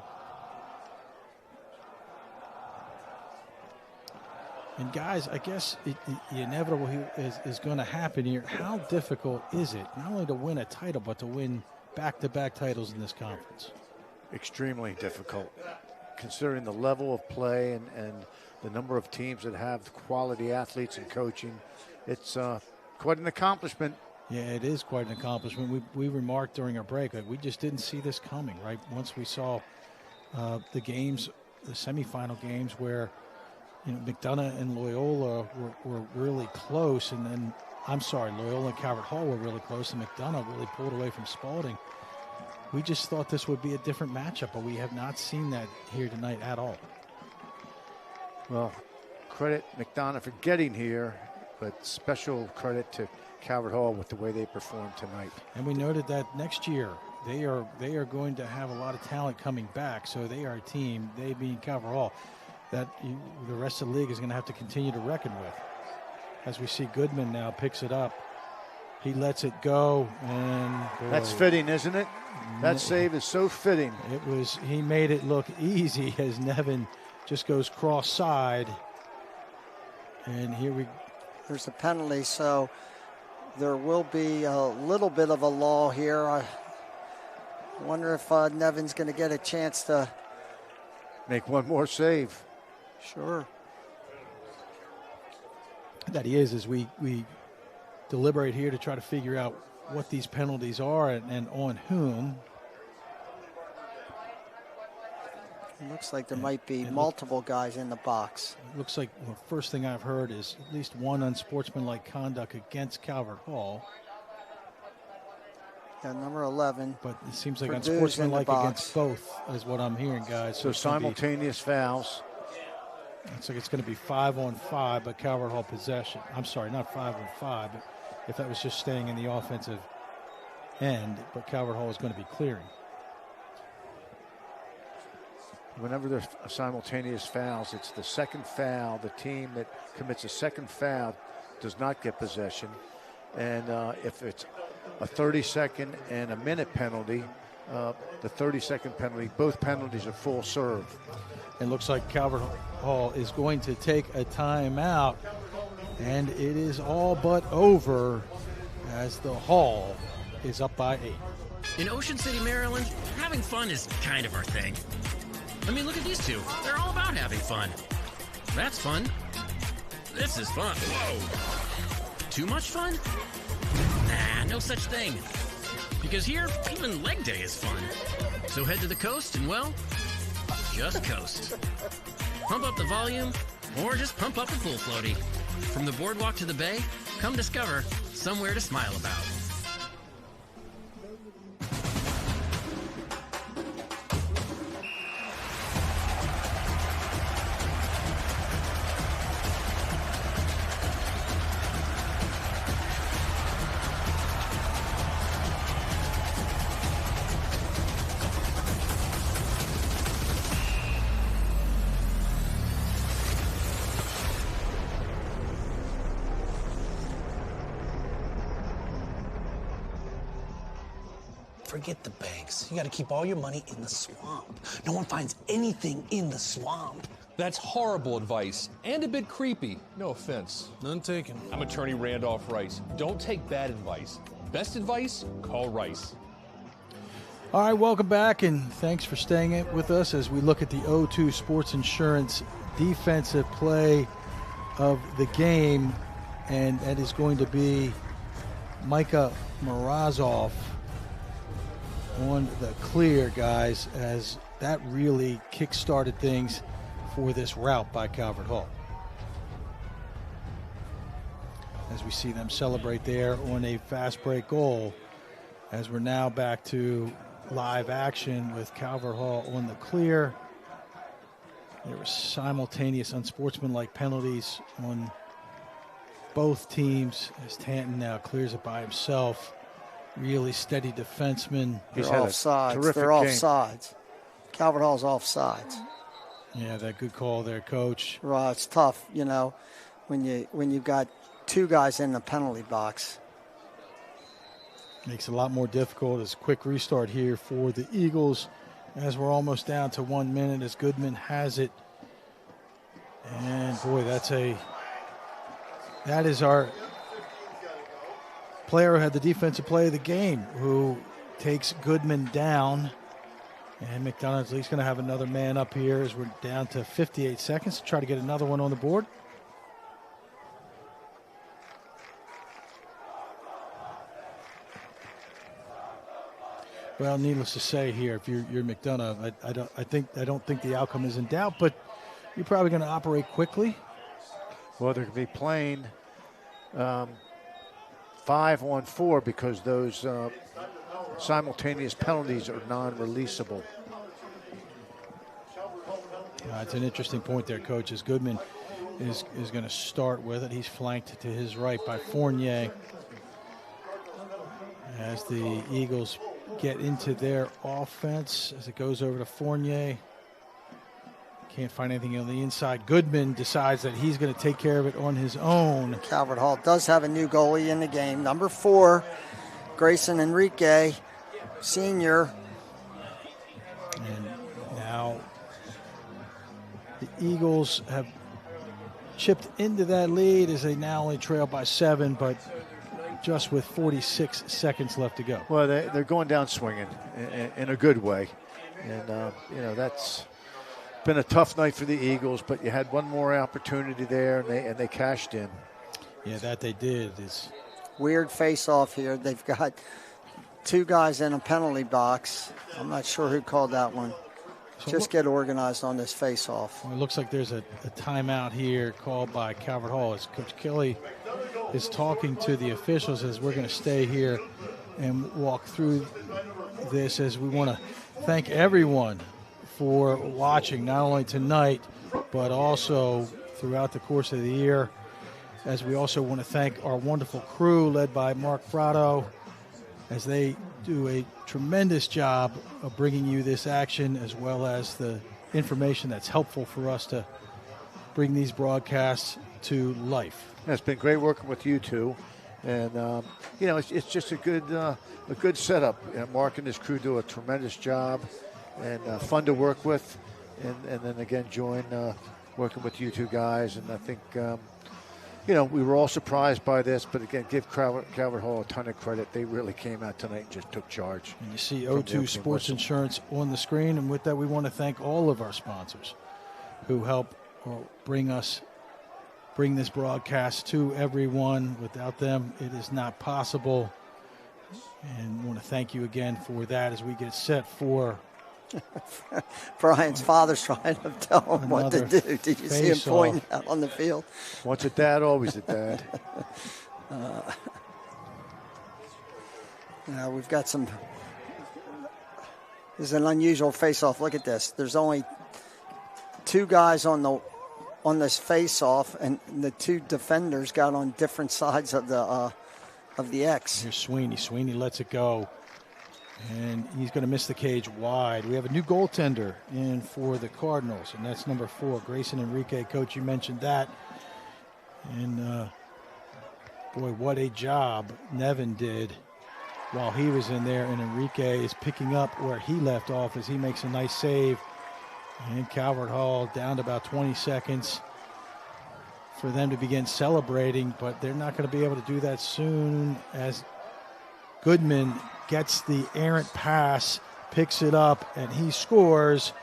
And guys, I guess the inevitable is going to happen here. How difficult is it not only to win a title, but to win back-to-back titles in this conference? Extremely difficult, considering the level of play and the number of teams that have quality athletes and coaching. It's quite an accomplishment. Yeah, it is quite an accomplishment. We remarked during our break that we just didn't see this coming, right? Once we saw the games, the semifinal games where McDonogh and Loyola were really close, and then, Loyola and Calvert Hall were really close, and McDonogh really pulled away from Spalding. We just thought this would be a different matchup, but we have not seen that here tonight at all. Well, credit McDonogh for getting here, but special credit to Calvert Hall with the way they performed tonight. And we noted that next year they are going to have a lot of talent coming back, so they are a team, they being Calvert Hall, that the rest of the league is going to have to continue to reckon with. As we see Goodman now picks it up. He lets it go, and boy, that's fitting, isn't it? That save is so fitting. He made it look easy as Nevin just goes cross-side. And there's a penalty, so there will be a little bit of a lull here. I wonder if Nevin's going to get a chance to make one more save. Sure. That he is, as we deliberate here to try to figure out what these penalties are and on whom. It looks like there might be multiple guys in the box. It looks like the first thing I've heard is at least one unsportsmanlike conduct against Calvert Hall. Yeah, number 11. But it seems like Purdue's unsportsmanlike against both is what I'm hearing, guys. So simultaneous fouls. Looks like it's going to be 5-on-5, but Calvert Hall possession. I'm sorry, not 5-on-5, but if that was just staying in the offensive end, but Calvert Hall is going to be clearing. Whenever there's simultaneous fouls, it's the second foul. The team that commits a second foul does not get possession. And if it's a 30-second and a minute penalty, the 30-second penalty, both penalties are full serve. It looks like Calvert Hall is going to take a timeout, and it is all but over as the Hall is up by 8. In Ocean City, Maryland, having fun is kind of our thing. I mean, look at these two. They're all about having fun. That's fun. This is fun. Whoa. Too much fun? Nah, no such thing. Because here, even leg day is fun. So head to the coast and, well, just coast. Pump up the volume, or just pump up the pool floaty. From the boardwalk to the bay, come discover somewhere to smile about. forget the banks. You got to keep all your money in the swamp. No one finds anything in the swamp. That's horrible advice and a bit creepy. No offense. None taken. I'm attorney Randolph Rice. Don't take bad advice. Best advice, call Rice. All right, welcome back, and thanks for staying with us as we look at the O2 Sports Insurance defensive play of the game, and that is going to be Micah Morozov on the clear, guys, as that really kick-started things for this route by Calvert Hall. As we see them celebrate there on a fast break goal, as we're now back to live action with Calvert Hall on the clear. There were simultaneous unsportsmanlike penalties on both teams as Tanton now clears it by himself. Really steady defenseman. They're offsides. They're offsides. Calvert Hall's offsides. Yeah, that good call there, Coach. Well, it's tough, you know, when you've got two guys in the penalty box. Makes it a lot more difficult. As a quick restart here for the Eagles as we're almost down to 1 minute as Goodman has it. And boy, that is our player who had the defensive play of the game, who takes Goodman down. And McDonough's at least going to have another man up here as we're down to 58 seconds to try to get another one on the board. Well, needless to say here, if you're McDonogh, I don't think the outcome is in doubt, but you're probably going to operate quickly. Well, they're going to be playing 5-on-4 because those simultaneous penalties are non-releasable. It's an interesting point there, Coach, as Goodman is going to start with it. He's flanked to his right by Fournier as the Eagles get into their offense as it goes over to Fournier. Can't find anything on the inside. Goodman decides that he's going to take care of it on his own. Calvert Hall does have a new goalie in the game. Number 4, Grayson Enrique, senior. And now the Eagles have chipped into that lead as they now only trail by 7, but just with 46 seconds left to go. Well, they're going down swinging in a good way. And, that's been a tough night for the Eagles, but you had one more opportunity there, and they cashed in. Yeah, that they did. It's weird face-off here. They've got 2 guys in a penalty box. I'm not sure who called that one. Just get organized on this face-off. Well, it looks like there's a timeout here called by Calvert Hall as Coach Kelly is talking to the officials as we're going to stay here and walk through this as we want to thank everyone for watching, not only tonight, but also throughout the course of the year, as we also want to thank our wonderful crew led by Mark Fratto as they do a tremendous job of bringing you this action as well as the information that's helpful for us to bring these broadcasts to life. Yeah, it's been great working with you two, and it's just a good setup. Mark and his crew do a tremendous job, and fun to work with, and then again join working with you two guys. And I think we were all surprised by this, but again, give Calvert Hall a ton of credit. They really came out tonight and just took charge. And you see O2 Sports Insurance on the screen, and with that, we want to thank all of our sponsors who help bring this broadcast to everyone. Without them, it is not possible. And I want to thank you again for that as we get set for Brian's father's trying to tell him what to do. Did you see him pointing out on the field? Once a dad, always a dad. We've got some. This is an unusual face-off. Look at this. There's only 2 guys on this face-off, and the 2 defenders got on different sides of the X. Here's Sweeney. Sweeney lets it go. And he's going to miss the cage wide. We have a new goaltender in for the Cardinals, and that's number 4, Grayson Enrique. Coach, you mentioned that. And, boy, what a job Nevin did while he was in there, and Enrique is picking up where he left off as he makes a nice save. And Calvert Hall down to about 20 seconds for them to begin celebrating, but they're not going to be able to do that soon as Goodman gets the errant pass, picks it up, and he scores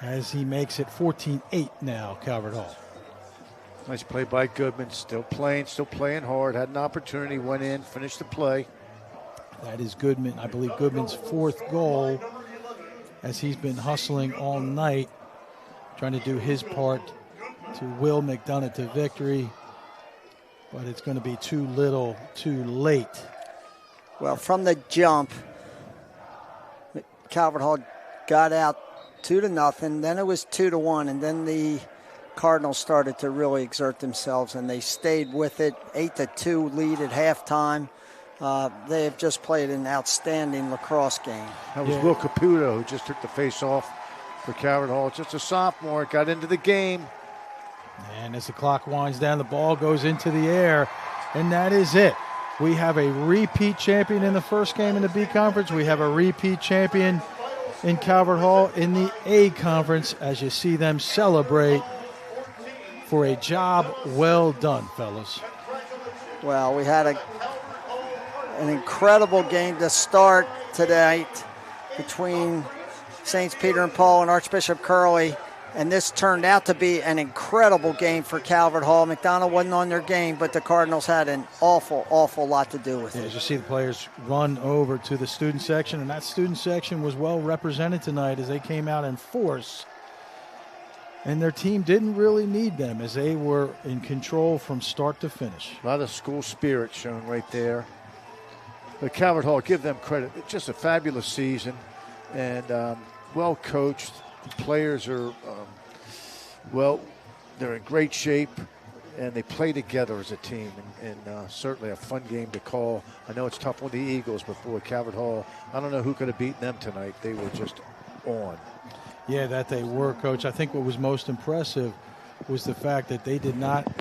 as he makes it 14-8 now, Calvert Hall. Nice play by Goodman, still playing hard, had an opportunity, went in, finished the play. That is Goodman, I believe Goodman's fourth goal, as he's been hustling all night, trying to do his part to will McDonogh to victory, but it's going to be too little, too late. Well, from the jump, Calvert Hall got out 2-0, then it was 2-1, and then the Cardinals started to really exert themselves, and they stayed with it. 8-2 lead at halftime. They have just played an outstanding lacrosse game. That was Will Caputo who just took the face off for Calvert Hall. Just a sophomore, got into the game. And as the clock winds down, the ball goes into the air, and that is it. We have a repeat champion in the first game in the B Conference. We have a repeat champion in Calvert Hall in the A Conference as you see them celebrate for a job well done, fellas. Well, we had an incredible game to start tonight between Saints Peter and Paul and Archbishop Curley, and this turned out to be an incredible game for Calvert Hall. McDonogh wasn't on their game, but the Cardinals had an awful lot to do with it. As you see the players run over to the student section, and that student section was well represented tonight as they came out in force. And their team didn't really need them as they were in control from start to finish. A lot of school spirit shown right there. But Calvert Hall, give them credit. It's just a fabulous season and well coached. The players are, they're in great shape and they play together as a team. And certainly a fun game to call. I know it's tough on the Eagles, but boy, Calvert Hall, I don't know who could have beaten them tonight. They were just on. Yeah, that they were, Coach. I think what was most impressive was the fact that they did not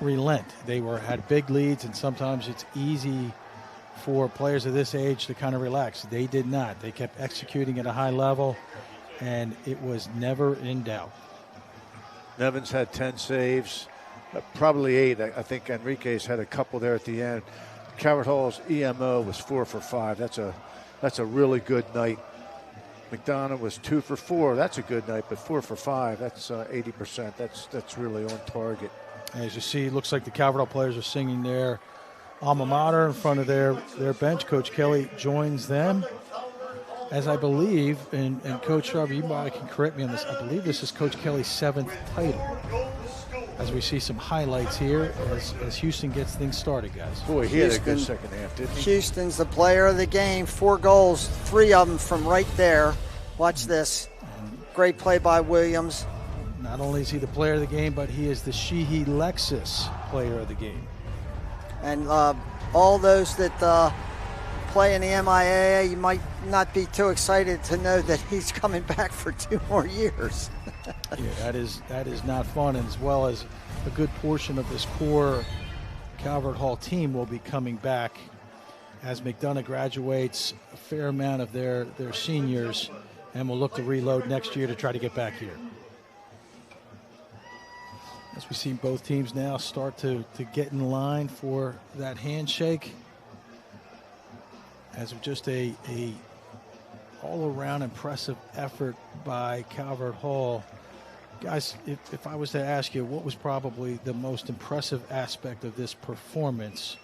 relent. They had big leads, and sometimes it's easy for players of this age to kind of relax. They did not. They kept executing at a high level, and it was never in doubt. Nevins had 10 saves, probably 8. I think Enriquez had a couple there at the end. Calvert Hall's EMO was 4 for 5. That's a really good night. McDonogh was 2 for 4. That's a good night, but 4 for 5. That's 80%. That's really on target. As you see, it looks like the Calvert Hall players are singing their alma mater in front of their bench. Coach Kelly joins them, as I believe, and Coach Shriver, you might can correct me on this. I believe this is Coach Kelly's 7th title. As we see some highlights here as Houston gets things started, guys. Boy, he had a good second half, didn't he? Houston's the player of the game. 4 goals, 3 of them from right there. Watch this. Great play by Williams. Not only is he the player of the game, but he is the Sheehy Lexus player of the game. And all those that play in the MIAA, you might not be too excited to know that he's coming back for 2 more years. Yeah, that is not fun, and as well as a good portion of this core Calvert Hall team will be coming back as McDonogh graduates a fair amount of their seniors, and will look to reload next year to try to get back here. As we see both teams now start to get in line for that handshake, as of just a all-around impressive effort by Calvert Hall. Guys, if I was to ask you what was probably the most impressive aspect of this performance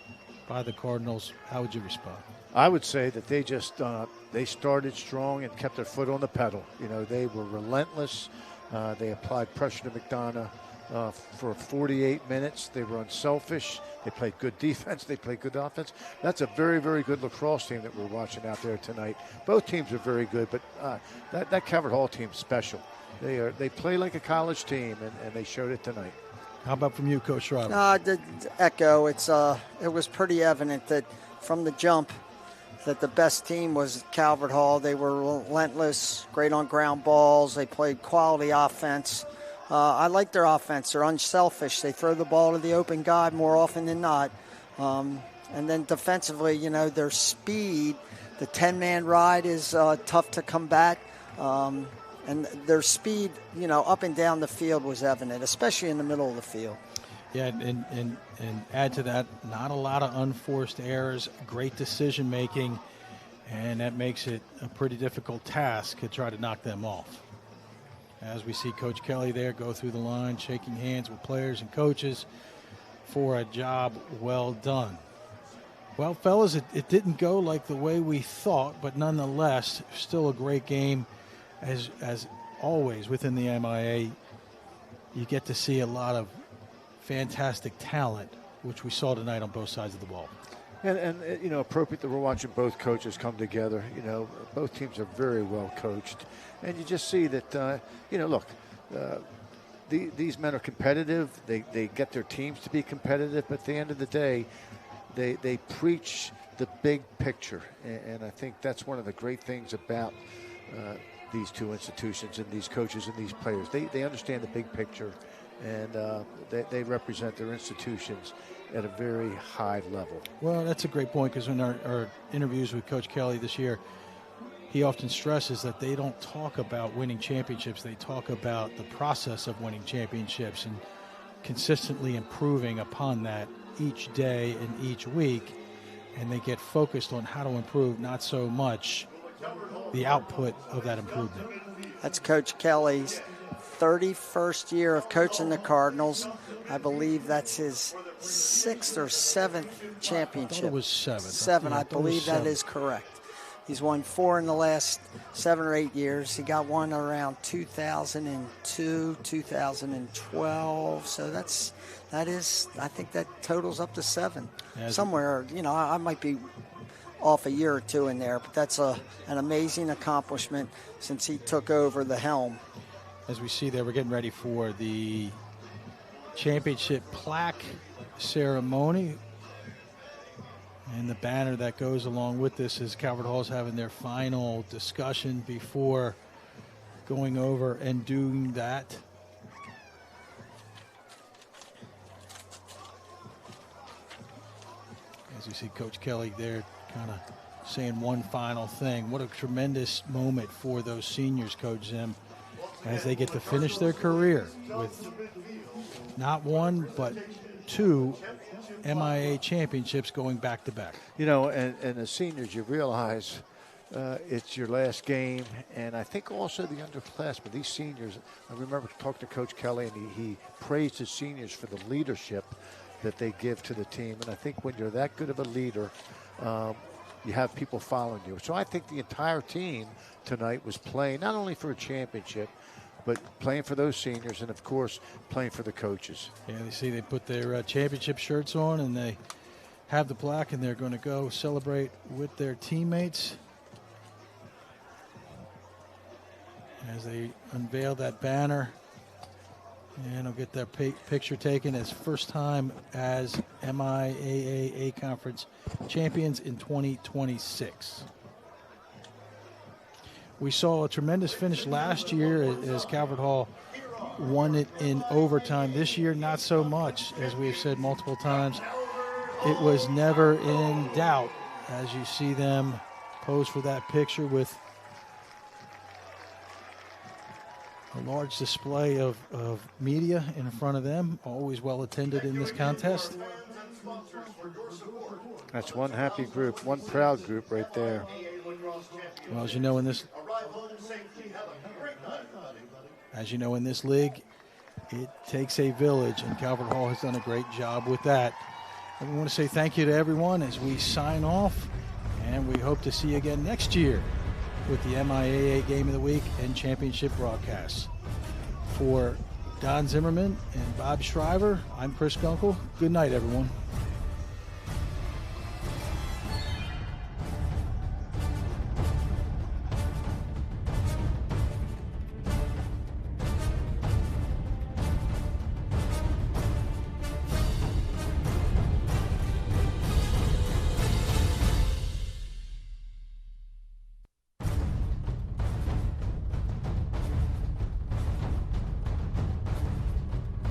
by the Cardinals, how would you respond? I would say that they just they started strong and kept their foot on the pedal. You know, they were relentless. They applied pressure to McDonogh for 48 minutes. They were unselfish. They played good defense. They played good offense. That's a very, very good lacrosse team that we're watching out there tonight. Both teams are very good, but that Calvert Hall team's special. They play like a college team, and they showed it tonight. How about from you, Coach Schreiber? To echo, it was pretty evident that from the jump that the best team was Calvert Hall. They were relentless, great on ground balls. They played quality offense. I like their offense. They're unselfish. They throw the ball to the open guy more often than not. And then defensively, you know, their speed, the 10-man ride is tough to combat. And their speed, you know, up and down the field was evident, especially in the middle of the field. Yeah, and add to that, not a lot of unforced errors, great decision-making, and that makes it a pretty difficult task to try to knock them off. As we see Coach Kelly there go through the line, shaking hands with players and coaches for a job well done. Well, fellas, it didn't go like the way we thought, but nonetheless, still a great game. As always within the MIAA, you get to see a lot of fantastic talent, which we saw tonight on both sides of the ball. And you know, appropriate that we're watching both coaches come together. You know, both teams are very well coached. And you just see that, you know, look, these men are competitive. They get their teams to be competitive. But at the end of the day, they preach the big picture. And I think that's one of the great things about these two institutions and these coaches and these players. They understand the big picture, and they represent their institutions at a very high level. Well, that's a great point, because in our interviews with Coach Kelly this year, he often stresses that they don't talk about winning championships. They talk about the process of winning championships and consistently improving upon that each day and each week, and they get focused on how to improve, not so much the output of that improvement. That's Coach Kelly's 31st year of coaching the Cardinals. I believe that's his 6th or 7th championship. I thought it was 7. 7, I believe that is correct. He's won 4 in the last 7 or 8 years. He got one around 2002, 2012. So that is, I think that totals up to 7. Somewhere, you know, I might be off a year or 2 in there, but that's an amazing accomplishment since he took over the helm. As we see there, we're getting ready for the championship plaque ceremony. And the banner that goes along with this is Calvert Hall's having their final discussion before going over and doing that. As you see Coach Kelly there kind of saying one final thing. What a tremendous moment for those seniors, Coach Zim, as they get to finish their career with not 1 but 2 MIAA championships going back to back. You know, and as seniors, you realize it's your last game, and I think also the underclassmen, these seniors, I remember talking to Coach Kelly, and he praised his seniors for the leadership that they give to the team. And I think when you're that good of a leader, you have people following you. So I think the entire team tonight was playing not only for a championship, but playing for those seniors and, of course, playing for the coaches. Yeah, you see they put their championship shirts on, and they have the plaque, and they're going to go celebrate with their teammates as they unveil that banner. And I'll get that picture taken as first time as MIAA Conference champions in 2026. We saw a tremendous finish last year as Calvert Hall won it in overtime. This year, not so much, as we've said multiple times. It was never in doubt, as you see them pose for that picture with a large display of media in front of them, always well attended in this contest. That's one happy group, one proud group right there. Well, as you know in this league, it takes a village, and Calvert Hall has done a great job with that. And we want to say thank you to everyone as we sign off, and we hope to see you again next year with the MIAA Game of the Week and Championship broadcasts. For Don Zimmerman and Bob Shriver, I'm Chris Gunkel. Good night, everyone.